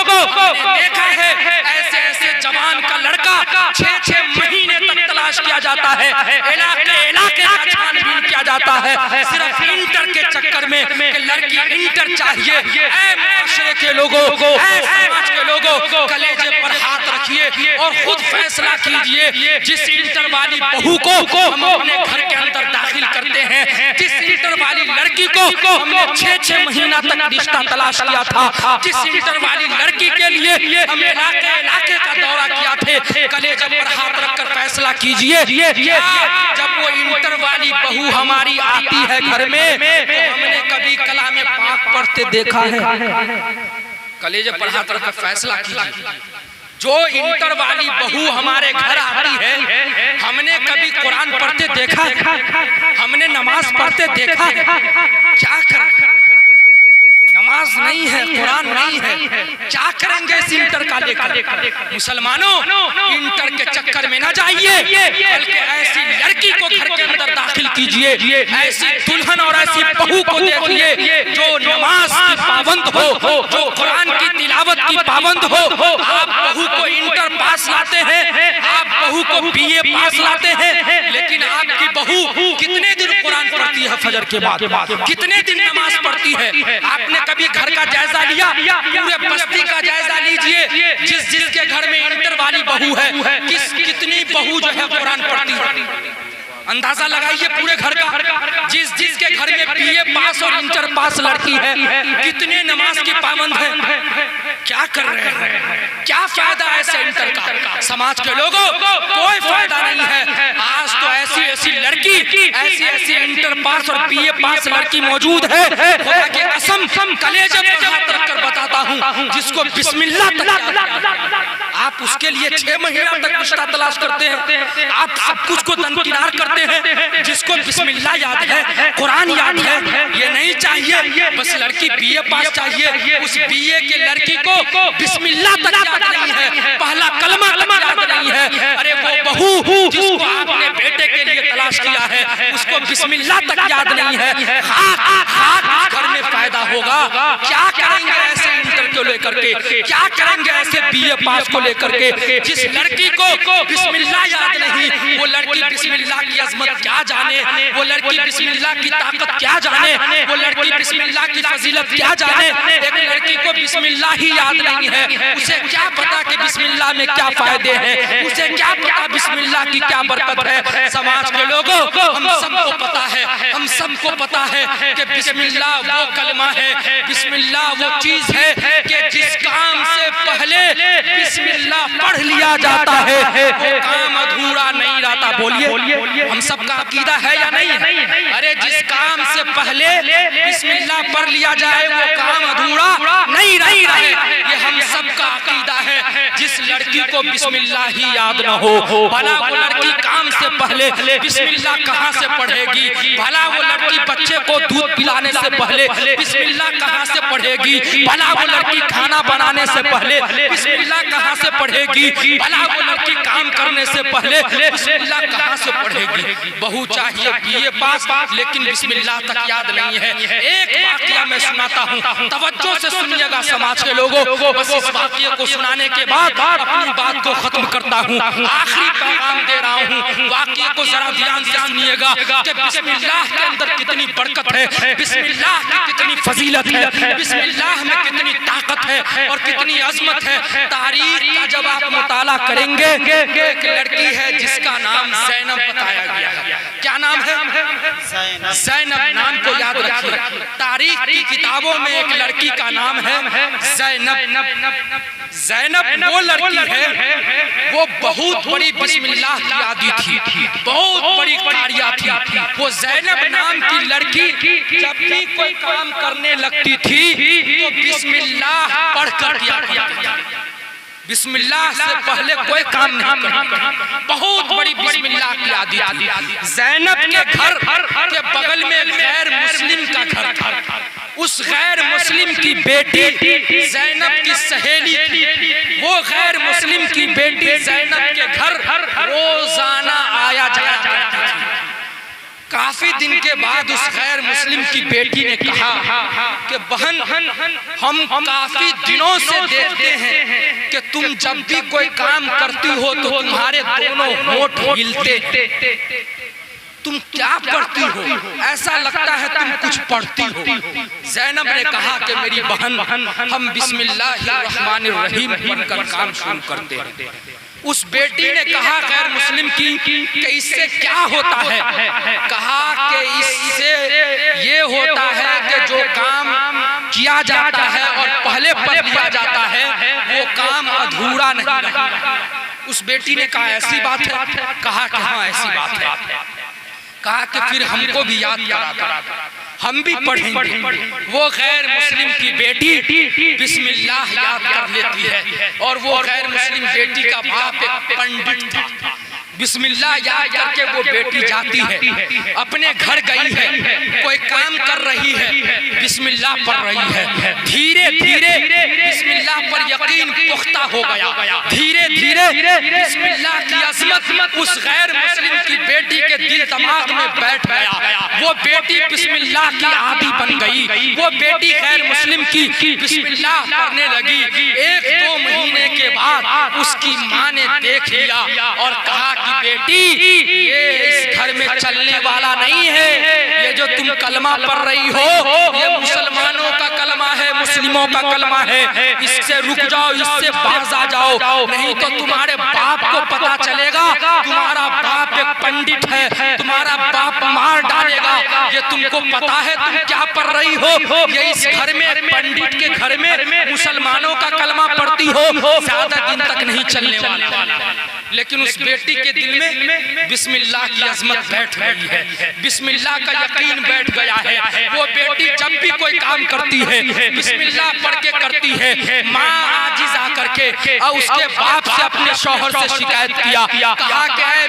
देखा है ऐसे ऐसे जवान का लड़का 6-6 महीने तक तलाश किया जाता है, इलाके का छानबीन किया जाता है, सिर्फ इंटर के चक्कर में कि लड़की इंटर चाहिए। ऐ माशरे के लोगों, ऐ समाज के लोगों, कलेजे पर हाथ रखिए। रखिए और खुद फैसला कीजिए। जिस इंटर वाली बहू को हम अपने घर के अंदर दाखिल करते हैं, जिस इंटर वाली लड़की को हमने 6-6 महीना तक रिश्ता तलाश किया था, जिस इंटर वाली लड़की के लिए हम इलाके का दौरा किया थे, कलेजे पर हाथ रखकर फैसला कीजिए। जब वो इंटर वाली बहू हमारी आती है घर में, तो हमने कभी कलाम पाक पढ़ते देखा है? कलेजे पर हाथ रखकर फैसला कीजिए। जो इंटर वाली बहू हमारे घर आती है, हमने कभी कुरान पढ़ते देखा है? हमने नमाज पढ़ते देखा है? क्या कर, नमाज नहीं है, कुरान नहीं है, क्या करेंगे इस इंटर का लेकर? मुसलमानों, इंटर के चक्कर में ना जाइए, बल्कि ऐसी लड़की को घर के अंदर दाखिल कीजिए, ऐसी दुल्हन और ऐसी बहू को देखिए जो नमाज की पाबंद हो, जो कुरान की तिलावत की पाबंद हो। आप बहू को इंटर पास लाते हैं, आप बहू को बीए पास लाते हैं, लेकिन आपकी बहू कितने दिन कुरान पढ़ती है? फजर के बाद कितने दिन नमाज पढ़ती है? आपने कभी घर का जायजा लिया? पूरे बस्ती का जायजा लीजिए। जिसके घर में इंटर वाली बहू है, कितनी बहू जो है कुरान पढ़ती है? अंदाजा लगाइए पूरे घर का। जिसके घर में बीए पास और इंटर पास लड़की है, कितने नमाज की पाबंद है? क्या कर रहे हैं? क्या फायदा है ऐसे इंटर का? समाज के लोगों, कोई फायदा नहीं है। आज तो ऐसी लड़की, ऐसी इंटर पास और बीए पास लड़की मौजूद है, खुदा की कसम कलेजे पर हाथ रखकर बताता हूँ, जिसको बिस्मिल्लाह तक आप उसके लिए 6 महीना तक रिश्ता तलाश करते हैं, आप सब कुछ को दरकिनार करते हैं। जिसको बिस्मिल्लाह याद है, कुरान याद है, ये नहीं चाहिए, बस लड़की बीए पास चाहिए। उस बीए के लड़की को बिस्मिल्लाह तक याद नहीं है, पहला कलमा तक याद नहीं है। अरे वो बहू जिसको आपने बेटे के लिए तलाश किया है, उसको बिस्मिल्लाह तक याद नहीं है। घर में फायदा होगा? क्या करेंगे ऐसे इंटर को लेकर के? क्या करेंगे ऐसे बीए पास को लेकर के? जिस लड़की को बिस्मिल्लाह याद नहीं, वो लड़की बिस्मिल्लाह की अजमत क्या जाने, वो लड़की बिस्मिल्लाह की ताकत क्या जाने, वो लड़की बिस्मिल्लाह की फजीलत क्या जाने। एक लड़की को बिस्मिल्लाह ही याद नहीं है, उसे क्या पता कि बिस्मिल्लाह में क्या फायदे हैं, उसे क्या पता बिस्मिल्लाह की क्या बरकत है। समाज के लोगों, हम सबको पता है, हम सबको पता है कि बिस्मिल्लाह वो कलमा है, बिस्मिल्लाह वो चीज है कि जिस काम से पहले बिस्मिल्लाह पढ़ लिया जाता है, वो काम अधूरा नहीं रहता। बोलिए, हम सबका अकीदा है या नहीं? अरे जिस काम से पहले बिस्मिल्लाह पढ़ लिया जाए, वो काम अधूरा नहीं रहता है, ये हम सबका अकीदा है। जिस लड़की को बिस्मिल्लाह ही याद न हो, भला वो लड़की काम से पहले बिस्मिल्लाह कहाँ से पढ़ेगी? भला वो लड़की बच्चे को दूध पिलाने से पहले बिस्मिल्लाह कहाँ से पढ़ेगी? भला वो लड़की खाना बनाने से पहले बिस्मिल्लाह कहाँ से पढ़ेगी? भला वो लड़की काम करने से पहले बिस्मिल्लाह कहाँ से पढ़ेगी? बहू चाहिए बीए पास, लेकिन बिस्मिल्लाह तक याद नहीं है। एक वाकया मैं सुनाता हूँ, तवज्जो से सुनिएगा समाज के लोगों। बस इस वाकये को सुनाने के बाद अपनी बात को खत्म करता हूँ, आखिरी पैगाम दे रहा हूँ। वाकये को जरा ध्यान से सुनिएगा कि बिस्मिल्लाह के अंदर कितनी बरकत है, बिस्मिल्लाह की कितनी फजीलत है, बिस्मिल्लाह में कितनी ताकत है और कितनी अजमत है। तारीख का जब आप मुताला करेंगे, एक लड़की है जिसका नाम ज़ैनब बताया गया है। क्या नाम है? ज़ैनब। नाम को याद रखिए। तारीख की किताबों में एक लड़की का नाम है ज़ैनब। ज़ैनब वो लड़की है, वो बहुत बड़ी बिस्मिल्लाह की आदी थी, बहुत बड़ी कारिया थी। वो ज़ैनब नाम की लड़की जब भी कोई काम करने लगती थी तो बिस्मिल्लाह पढ़कर किया करती थी। बिस्मिल्लाह से पहले कोई काम नहीं करती, बहुत बड़ी बिस्मिल्लाह की आदी थी। ज़ैनब के घर के बगल में गैर मुस्लिम का घर था। उस गैर मुस्लिम की बेटी ज़ैनब की सहेली थी। वो गैर मुस्लिम की बेटी ज़ैनब के घर रोजाना आया जाया करती थी। काफी दिन के बाद उस गैर मुस्लिम की बेटी ने कहा कि बहन, हम काफी दिनों से देखते हैं कि तुम जब भी कोई काम करती हो तो तुम्हारे दोनों होंठ हिलते। तुम क्या पढ़ती हो? ऐसा लगता है तुम कुछ पढ़ती हो। ज़ैनब ने कहा कि मेरी बहन, हम बिस्मिल्लाहिर्रहमानिर्रहीम पढ़कर काम शुरू करते हैं। उस बेटी ने कहा गैर मुस्लिम की कि इससे क्या होता है? कहा कि इससे ये होता है कि जो काम किया जाता है और पहले पढ़ लिया जाता है वो काम अधूरा नहीं रहता। उस बेटी ने कहा ऐसी बात है? कहा कि हाँ ऐसी बात है। कहा कि फिर हमको भी याद करा दो, हम भी पढ़ेंगे। वो गैर मुस्लिम की बेटी बिस्मिल्लाह याद कर लेती है और वो गैर मुस्लिम बेटी का बाप एक पंडित था। बिस्मिल्लाह याद करके वो बेटी जाती है, अपने घर गई है, कोई काम कर रही है, बिस्मिल्लाह पढ़ रही है। धीरे धीरे बिस्मिल्लाह पर यकीन पुख्ता हो गया। धीरे धीरे बिस्मिल्लाह की अज़मत उस गैर मुस्लिम की बेटी के दिल दिमाग में बैठ गया। वो बेटी बिस्मिल्लाह की आदी बन गई। वो बेटी गैर मुस्लिम की बिस्मिल्लाह पढ़ने लगी। 1-2 महीने के बाद उसकी माँ ने देख लिया और कहा कि बेटी ये इस घर में चलने वाला नहीं है। ये जो तुम कलमा पढ़ रही हो ये मुसलमानों का कलमा है, मुस्लिमों का कलमा है। इससे रुक जाओ, इससे बाज आ जाओ, नहीं तो तुम्हारे बाप को पता चलेगा तुम्हारा बाप एक पंडित है, तुम्हारा बाप मार डालेगा। ये तुमको पता है तुम क्या पढ़ रही हो? ये इस घर में पंडित के घर में मुसलमानों का कलमा पढ़ती हो, ज्यादा दिन तक नहीं चलने वाला। लेकिन उस बेटी के दिल में बिस्मिल्लाह की अज़मत बैठ गई है, बिस्मिल्लाह का यकीन बैठ गया है। वो बेटी जब भी कोई काम करती है बिस्मिल्लाह पढ़ के करती है। माँ आजिज़ आकर के और उसके बाप से अपने शौहर से शिकायत किया, कहा कि ऐ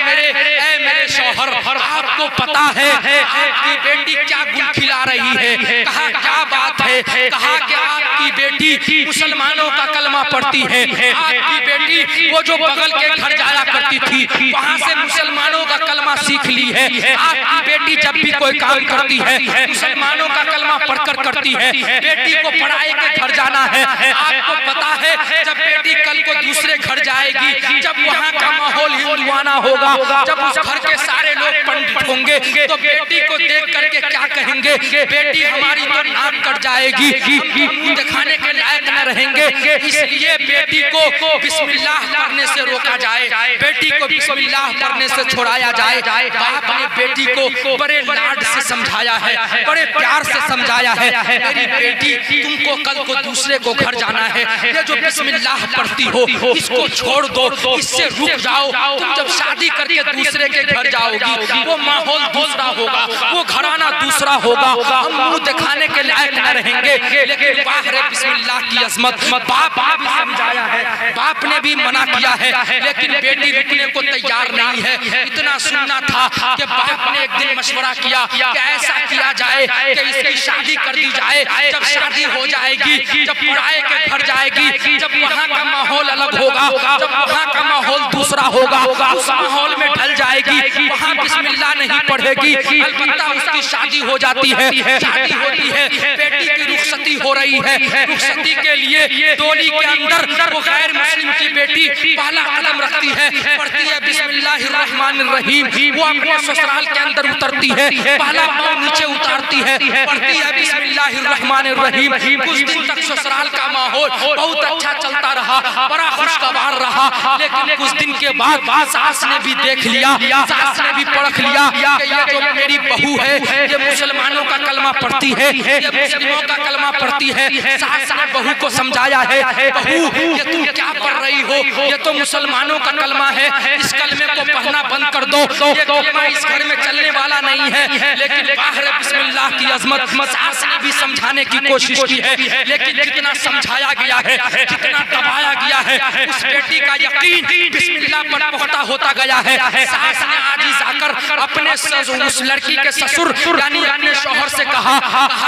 मेरे शौहर, आपको पता है आपकी बेटी क्या गुल खिला रही है? कहा क्या बात है? कहा कि आपकी बेटी मुसलमानों का कलमा पढ़ती है। आपकी बेटी वो जो बगल के घर जाया करती थी वहाँ से मुसलमानों का कलमा सीख ली है। आपकी बेटी जब भी कोई काम करती है मुसलमानों का कलमा पढ़कर करती है। बेटी को पढ़ाई के घर जाना है। आपको पता है जब बेटी कल को दूसरे घर जाएगी, जब वहाँ का माहौल हिंदुआना होगा, जब उस घर के सारे लोग पंडित होंगे तो बेटी को देख करके क्या कहेंगे? बेटी हमारी तो नाक कट जाएगी, हम दिखाने के लायक न रहेंगे। इसलिए बेटी को बिस्मिल्लाह पढ़ने से रोका जाए, बेटी को बिस्मिल्लाह पढ़ने से छुड़ाया जाए। बाप ने बेटी को बड़े लाड से समझाया है, बड़े प्यार से समझाया है, मेरी बेटी तुमको कल को दूसरे को घर जाना है, ये जो बिस्मिल्लाह पढ़ती हो इसको छोड़ दो, इससे रुक जाओ। तुम जब शादी करके दूसरे के घर जाओगी वो माहौल दूसरा होगा, वो घराना दूसरा होगा, हम मुंह दिखाने के लायक न रहेंगे। लेकिन बाहर बिस्मिल्लाह की अज़मत बाप ने भी समझाया है, बाप ने भी मना किया है, लेकिन बेटी रुकने को तैयार नहीं है। इतना सुनना था कि बाप ने एक दिन मशवरा किया कि ऐसा किया जाए कि इसकी शादी कर दी जाए। जब शादी हो जाएगी, जब पढ़ाई के घर जाएगी, जब वहाँ का माहौल अलग होगा, जब वहाँ का माहौल दूसरा होगा, उस माहौल में ढल जाएगी, वहाँ बिस्मिल्लाह नहीं पढ़ेगी, अलबत्ता उसकी शादी हो जाती है। शादी होती है, बेटी की रुखसती हो रही है। रुखसती के लिए डोली के अंदर वो गैर मुस्लिम की बेटी पहला कदम रखती है, पढ़ती है बिस्मिल्लाहिर्रहमानिर्रहीम। वो अपने ससुराल के अंदर उतरती है, पहला पाँव नीचे उतारती है, पढ़ती है बिस्मिल्लाहिर्रहमानिर्रहीम। कुछ दिन तक ससुराल का माहौल बहुत अच्छा चलता रहा, बड़ा खुशगवार रहा। लेकिन कुछ दिन के बाद सास ने भी देख लिया, सास ने भी परख लिया कि ये जो मेरी बहू है ये मुसलमानों का कलमा पढ़ती है, ये मुस्लिमों का कलमा पढ़ती है। सास ने बहू को समझाया है, बहू ये तुम क्या पढ़ रही हो? ये तो मुसलमानों का कलमा है, इस कलमे को पढ़ना बंद कर दो, ये कलमा इस घर में चलने वाला नहीं है। लेकिन बाहर बिस्मिल्लाह की अज़मत सास ने भी समझाने की कोशिश की है, लेकिन जितना समझाया गया है, जितना दबाया गया है, उस बेटी का यकीन बिस्मिल्लाह पर पुख्ता होता गया है। सास ने आजिज़ आकर अपने उस लड़की के ससुर यानी अपने शौहर से कहा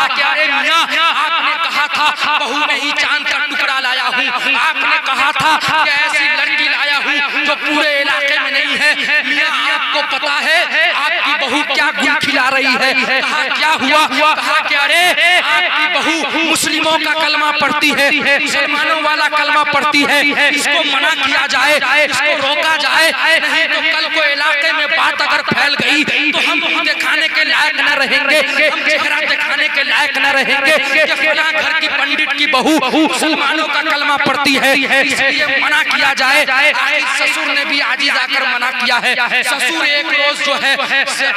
कि अरे मियां, आपने कहा था बहू नहीं चांद का टुकड़ा लाया हूँ, आपने कहा था कि ऐसी लड़की लाया हूँ जो पूरे इलाके में नहीं है। मियां आपको पता है आपकी बहू क्या गुल खिला रही रही है। कहा क्या हुआ? कहा कि अरे आपकी बहू मुस्लिमों का कलमा पढ़ती है, मुसलमानों वाला कलमा पढ़ती है, इसको मना किया जाए, इसको रोका जाए, नहीं तो कल को इलाके में बात अगर फैल गई तो हम मुंह दिखाने के लायक न रहेंगे, हम चेहरा दिखाने के लायक न रहेंगे कि फला घर की पंडित की बहू मुसलमानों का कलमा पढ़ती है, इसलिए मना किया जाए। आखिर ससुर ने भी आजीज आकर मना किया है। ससुर एक रोज जो है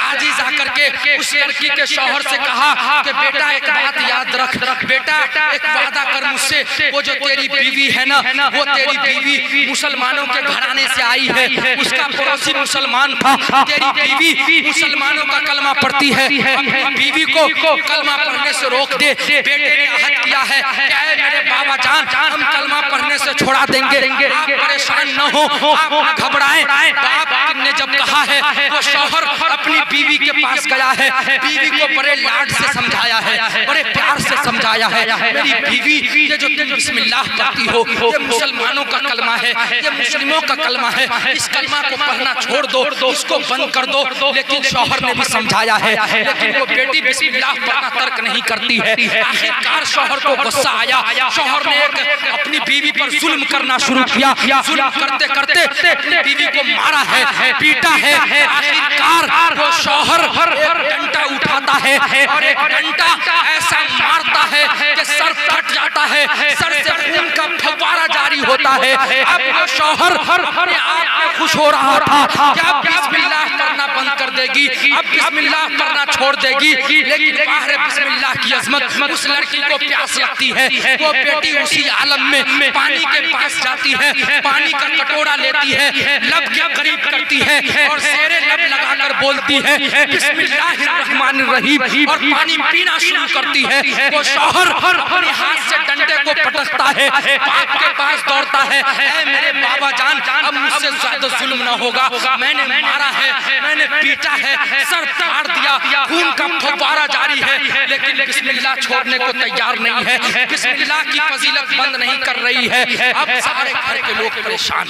आजीज आकर के उस लड़की के शौहर से कहा कि बेटा एक बात याद रख, बेटा एक वादा कर मुझसे, वो जो तेरी बीवी है ना, वो तेरी बीवी मुसलमानों के घराने से आई है, उसका पड़ोसी मुसलमान था, तेरी बीवी मुसलमानों का कलमा पढ़ती है, अपनी बीवी को कलमा पढ़ने से रोक दे। बेटे ने अहद किया है, क्या है मेरे बाबा जान, हम कलमा पढ़ने से छोड़ा देंगे, आप परेशान न हो, आप न घबराएं। बाप ने जब कहा है तो शौहर अपनी बीवी के पास गया है, बीवी को बड़े लाड से समझाया है, बड़े प्यार से समझाया है, मेरी बीवी ये जो तुम बिस्मिल्लाह कहती हो ये मुसलमानों का कलमा है, ये मुस्लिमों का कलमा है, इस कलमा को पढ़ना छोड़ दो, इसको बंद कर दो। लेकिन शौहर ने भी समझाया है, लेकिन वो बेटी बिस्मिल्लाह पढ़ना तर्क नहीं करती है। आखिरकार शौहर को गुस्सा आया, शौहर ने एक अपनी बीवी पर जुल्म करना शुरू किया, जुल्म करते करते अपनी बीवी को मारा है, पीटा है। आखिरकार वो शौहर एक डंडा उठाता है और एक डंडा ऐसा मारता है कि सर फट जाता है, सर से खून का फव्वारा जारी होता है। अब वो शौहर अपने आप में खुश हो रहा था कि अब बिस्मिल्लाह करना बंद कर देगी, अब बिस्मिल्लाह करना छोड़ देगी, लेकिन बाहर बिस्मिल्लाह की अजमत। उस लड़की को प्यास लगती है, वो बेटी उसी आलम में पानी के पास जाती है, पानी का कटोरा लेती है, लब के करीब करती है और शेरे लब लगाकर बोलती है बिस्मिल्लाहिर्रहमानिर्रहीम और पानी पीना शुरू करती है। वो शौहर अपने हाथ से डंडे को पटकता है, बाप के पास दौड़ता है, ऐ मेरे बाबा जान अब मुझसे ज्यादा जुल्म न होगा, मैंने मारा है, मैंने पीटा है, सर फाड़ दिया, खून का फव्वारा जारी है, लेकिन बिस्मिल्लाह छोड़ने को तैयार नहीं है, बिस्मिल्लाह की फजीलत बंद नहीं कर रही है। अब सारे घर के लोग परेशान,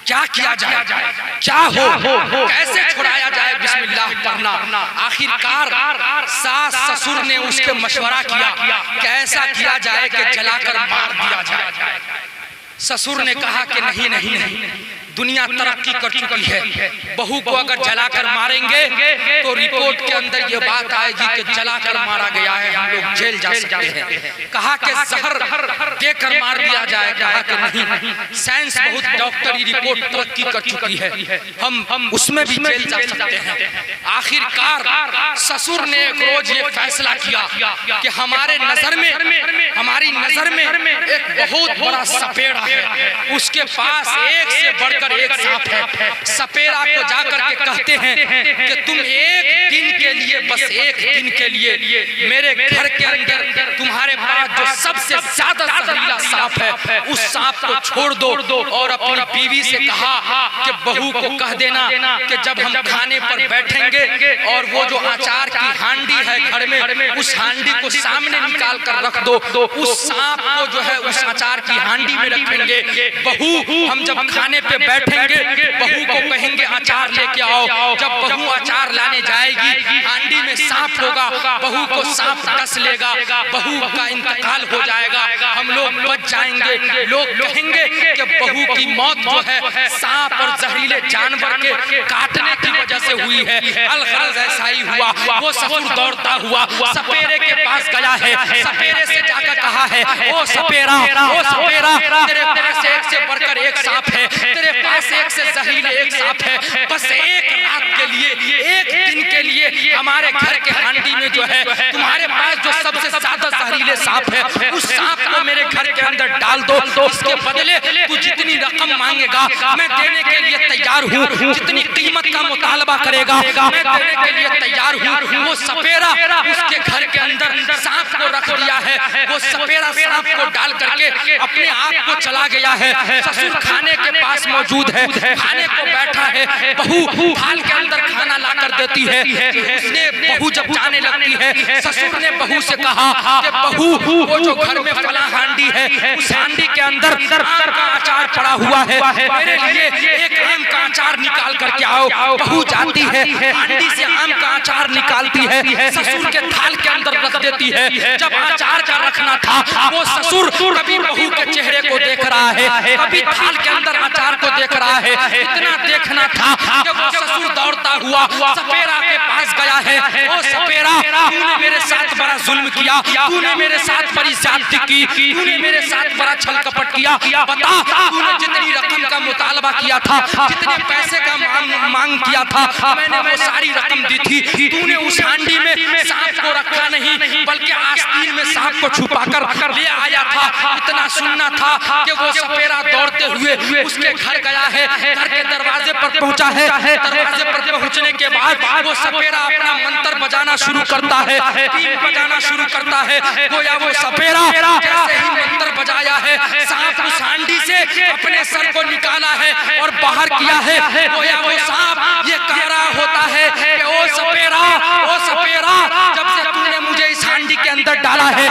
क्या किया जाए, क्या हो, कैसे छुड़ाया जाए बिस्मिल्लाह पढ़ना। आखिरकार सास ससुर ने उसके मशवरा किया कि ऐसा किया जाए कि जलाकर मार दिया जाए। ससुर ने कहा कि नहीं नहीं नहीं, दुनिया तरक्की कर चुकी है, बहू को अगर जलाकर मारेंगे तो रिपोर्ट के अंदर ये बात आएगी कि जलाकर मारा गया है, हम लोग जेल जा सकते हैं। कहा कि जहर देकर मार दिया जाए, कहा कि नहीं, साइंस बहुत डॉक्टरी रिपोर्ट तरक्की कर चुकी है, हम उसमें भी जेल जा सकते हैं। आखिरकार ससुर ने एक रोज ये फैसला किया कि हमारी नजर में एक बहुत बड़ा सपेड़ा है, उसके पास एक से बढ़कर एक सांप है। सपेरा को जाकर के कहते हैं कि तुम एक दिन के लिए, बस एक दिन के लिए मेरे घर के अंदर तुम्हारे पास जो सबसे ज्यादा जहरीला सांप है उस सांप को छोड़ दो। और अपनी बीवी से कहा कि बहू को कह देना कि जब हम खाने पर बैठेंगे और वो जो अचार की हांडी है घर में, उस हांडी को सामने निकाल कर रख दो, उस सांप को जो है उस अचार की हांडी में रखेंगे। बहू हम जब खाने पे बैठेंगे बहू को कहेंगे अचार लेके आओ, जब बहू अचार लाने जाएगी हांडी में सांप होगा, बहू को सांप डस लेगा, बहू का इंतकाल हो जाएगा, हम लोग बच जाएंगे। लोग कहेंगे कि बहू की मौत जो है सांप और जहरीले जानवर के काटने की वजह से हुई है। अलगरज ऐसा ही हुआ। वो ससुर दौड़ता हुआ सपेरे के पास गया है, सपेरे से जाकर कहा है ओ सपेरा, तेरे पास एक से बढ़कर एक सांप है, तेरे पास एक से जहरीले एक सांप है, बस एक रात के लिए, एक दिन के लिए हमारे घर के हांडी में जो है तुम्हारे पास जो सबसे ज्यादा जहरीले सांप है उस सांप को मेरे घर के अंदर डाल दो, इसके बदले तू जितनी रकम मांगेगा मैं देने के लिए तैयार हूँ, जितनी कीमत का मुतालबा करेगा मैं देने के लिए तैयार हूँ। वो सपेरा उसके घर के अंदर सांप को रख दिया है, वो सपेरा सांप को डाल करके अपने आप को चला गया है। ससुर खाने के पास मौजूद है, खाने को बैठा है, बहू थाल के अंदर खाना लाकर देती है। उसने बहू जब जाने लगती है ससुर ने बहू से कहा कि बहू वो जो घर में फला हांडी है, उस हांडी के अंदर आम का अचार पड़ा हुआ है, मेरे लिए एक आम का अचार निकाल करके आओ। बहू जाती है, हांडी से आम का अचार निकालती है, ससुर के थाल के अंदर रख देती है। जब अचार का रखना था, वो ससुर कभी बहू के चेहरे को देख रहा है, कभी थाल के अंदर अचार को देख रहा है। इतना देखना था कि वो ससुर दौड़ता हुआ सपेरा के पास गया है। ओ सपेरा, तूने मेरे साथ बड़ा जुल्म किया, तूने मेरे साथ बड़ी ज्यादती की, तूने मेरे साथ बड़ा छल कपट किया। बता, तूने जितनी रकम का मुतालबा किया था, जितने पैसे का मांग किया था, मैंने वो सारी रकम दी थी। तूने उस हांडी में सांप को रखा नहीं, बल्कि आस्तीन में सांप को छुपा कर ले आया था। इतना सुनना था कि वो सपेरा दौड़ते हुए उसके घर गया है, घर के दरवाजे पर पहुंचा है। दरवाजे पर पहुंचने के बाद वो सपेरा अपना मंत्र बजाना शुरू करता है, बीन बजाना शुरू करता है। गोया वो सपेरा जैसे ही मंत्र बजाया है, सांप उस हांडी से अपने सर को निकाला है और बाहर किया है। गोया वो सांप ये कह रहा होता है कि ओ सपेरा, जब से तूने मुझे इस हांडी के अंदर डाला है,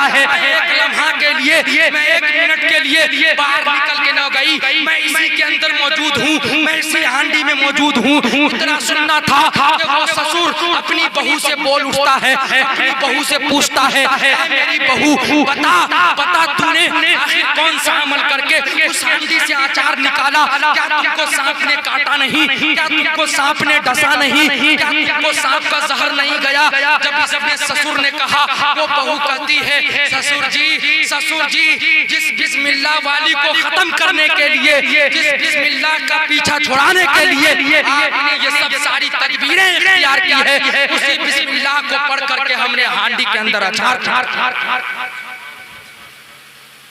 एक लम्हा के लिए, मैं एक मिनट के लिए बाहर निकल के न गई, मैं इसी के अंदर मौजूद हूँ, मैं इसी हांडी में मौजूद हूँ। इतना सुनना था कि वो ससुर अपनी बहू से बोल उठता है, अपनी बहू से पूछता है, मेरी बहू बता तूने आखिर कौन सा अमल करके उस हांडी से अचार निकाला? क्या तुमको सांप ने काटा नहीं? क्या तुमको सांप ने डसा नहीं? क्या तुमको सांप का जहर नहीं गया? जब इसने ससुर ने कहा, वो बहू कहती है, ससुर जी, जिस बिस्मिल्लाह वाली को खत्म करने के लिए, जिस बिस्मिल्लाह का पीछा छुड़ाने के लिए आपने ये सब सारी तदबीरें इख्तियार की है, उसी बिस्मिल्लाह को पढ़ करके हमने हांडी के अंदर अचार।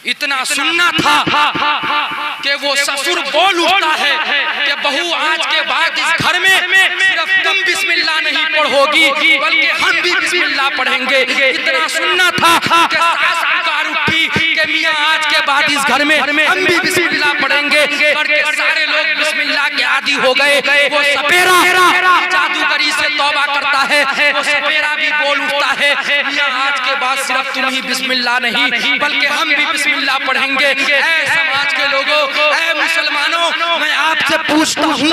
इतना सुनना था कि वो ससुर बोल उठता है कि बहू, आज के बाद इस घर में सिर्फ तुम बिस्मिल्लाह नहीं पढ़ोगी, बल्कि हम भी बिस्मिल्लाह पढ़ेंगे। इतना सुनना था कि सास पुकार उठी कि मियां, आज के बाद इस घर में हम भी बिस्मिल्लाह पढ़ेंगे, करके सारे लोग बिस्मिल्लाह के आदी हो गए। वो सपेरा जादूगरी से तौबा करता है, वो सपेरा भी बोल उठता है, मियां, आज के बाद सिर्फ तुम ही बिस्मिल्लाह नहीं, बल्कि हम भी बिस्मिल्लाह पढ़ेंगे। ऐ समाज के लोगों, ऐ मुसलमानों, मैं आपसे पूछता हूँ,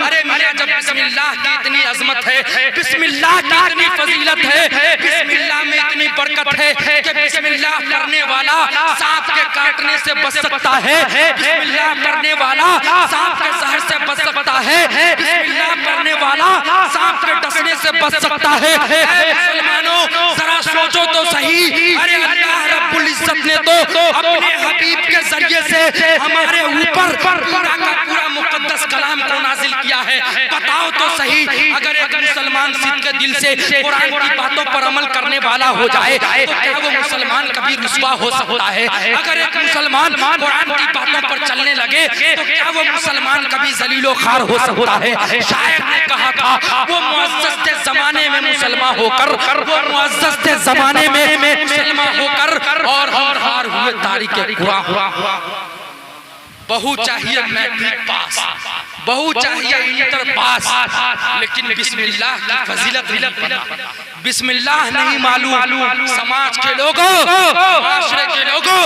अरे मियां, जब बिस्मिल्लाह की इतनी अजमत है, बिस्मिल्लाह की इतनी फजीलत है, बिस्मिल्लाह में इतनी बरकत है कि बिस्मिल्लाह करने वाला सांप के काटने से बच सकता है, बिस्मिल्लाह करने वाला सांप के जहर से बच सकता है, बिस्मिल्लाह करने वाला सांप के डसने से बच सकता है। मुसलमानों, जरा सोचो तो सही, अरे अल्लाह रब्बुल इज्जत ने तो अपने हबीब के जरिए से हमारे ऊपर पूरा का पूरा मुकद्दस कलाम को नाजिल किया है। बताओ तो सही, अगर एक मुसलमान सिद्ध के दिल से कुरान की बातों पर अमल करने वाला हो जाए, तो क्या वो मुसलमान कभी रुस्वा हो सकता है? अगर एक मुसलमान कुरान की बातों पर चलने लगे, तो क्या वो मुसलमान कभी जलीलो खार हो सकता है? शायर ने कहा था, वो मुअज़्ज़ज़ थे ज़माने में मुसलमान होकर, वो मुअज़्ज़ज़ थे ज़माने में मुसलमान होकर, और हार हुए तारीख़ कुरान। बहू चाहिए मैट्रिक पास, बहू चाहिए इंटर पास, लेकिन बिस्मिल्लाह की फजीलत नहीं पता, बिस्मिल्लाह नहीं मालूम। समाज के लोगों, माशरे के लोगों,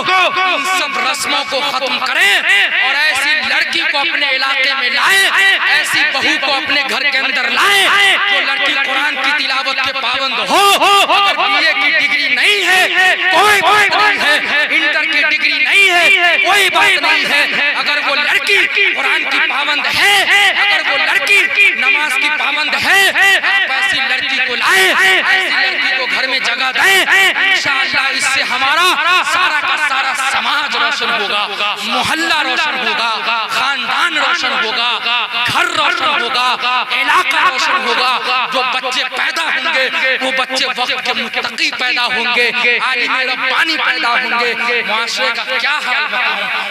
इन सब रस्मों को खत्म करें और ऐसी लड़की को अपने इलाके में लाएं, ऐसी बहू को अपने घर के अंदर लाएं जो लड़की कुरान की तिलावत के पाबंद हो। अगर बीए की डिग्री नहीं है, कोई बात नहीं है, इंटर की डिग्री नहीं है, कोई बात नहीं है, अगर वो लड़की कुरान की पाबंद है, अगर वो लड़की नमाज की पाबंद है, आप ऐसी लड़की को लाएं, ऐसी लड़की को घर में जगह दें। इंशाअल्लाह इससे हमारा सारा का सारा समाज रोशन होगा, मोहल्ला रोशन होगा, खानदान रोशन होगा, घर रोशन होगा, इलाका रोशन होगा। जो बच्चे पैदा होंगे वो बच्चे वक्त के मुत्तकी पैदा होंगे, आलिम रब्बानी पैदा होंगे। मुआशरे का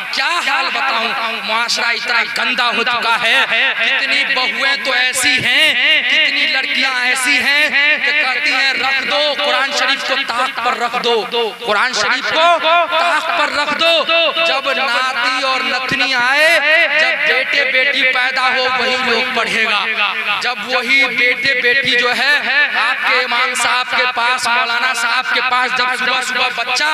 क्या हाल बताऊं, मुआशरा इतना गंदा हो चुका है। कितनी बहुएं तो ऐसी हैं, कितनी लड़कियां ऐसी हैं कि कहती हैं रख दो कुरान शरीफ को ताक पर रख दो, कुरान शरीफ को ताक पर रख दो। जब नाती और नतनी आए, जब बेटे बेटी पैदा हो वही लोग पढ़ेगा, जब वही बेटे बेटी जो है आपके इमाम साहब के पास, मौलाना साहब के पास जब सुबह सुबह बच्चा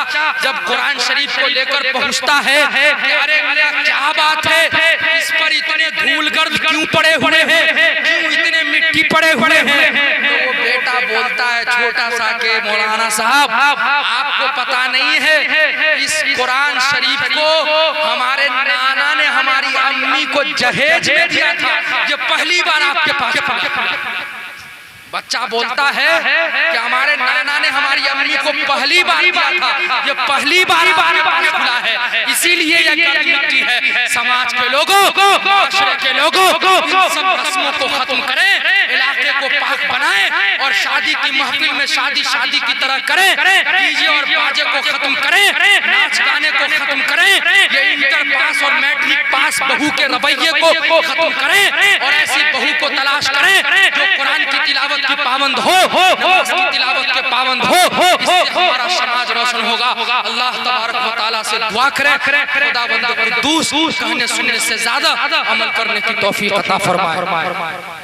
जब कुरान शरीफ को लेकर पहुंचता है, अरे क्या बात है, इस पर इतने धूल गर्द क्यों पड़े हुए हैं, क्यों इतने मिट्टी पड़े हुए हैं? तो वो बेटा बोलता है छोटा सा के मौलाना साहब, आपको पता नहीं है, इस कुरान शरीफ को हमारे नाना ने हमारी अम्मी को जहेज में दिया था, ये पहली बार आपके पास। बच्चा बोलता है कि हमारे नाना ने हमारी अम्मी को पहली बार दिया था, ये पहली बार खुला है, इसीलिए ये गर्द मिट्टी है। समाज के लोगों, माशरे के लोगों, इन सब रस्मों को खत्म करें, इलाके को पाक बनाएं और शादी की महफिल में शादी की तरह करें, डीजे और बाजे को खत्म करें, नाच गाने को खत्म करें, ये इंटर पास और मैट्रिक पास बहू के रवैये को खत्म करें और ऐसी बहू को तलाश करें जो कुरान की तिलावत की पाबंद हो, नमाज की तिलावत के पाबंद हो, इससे हमारा समाज रोशन होगा। अल्लाह तबारक व तआला से दुआ करें, खुदावंद कुद्दूस कहने सुनने से ज्यादा अमल करने की तौफीक अता फरमाए।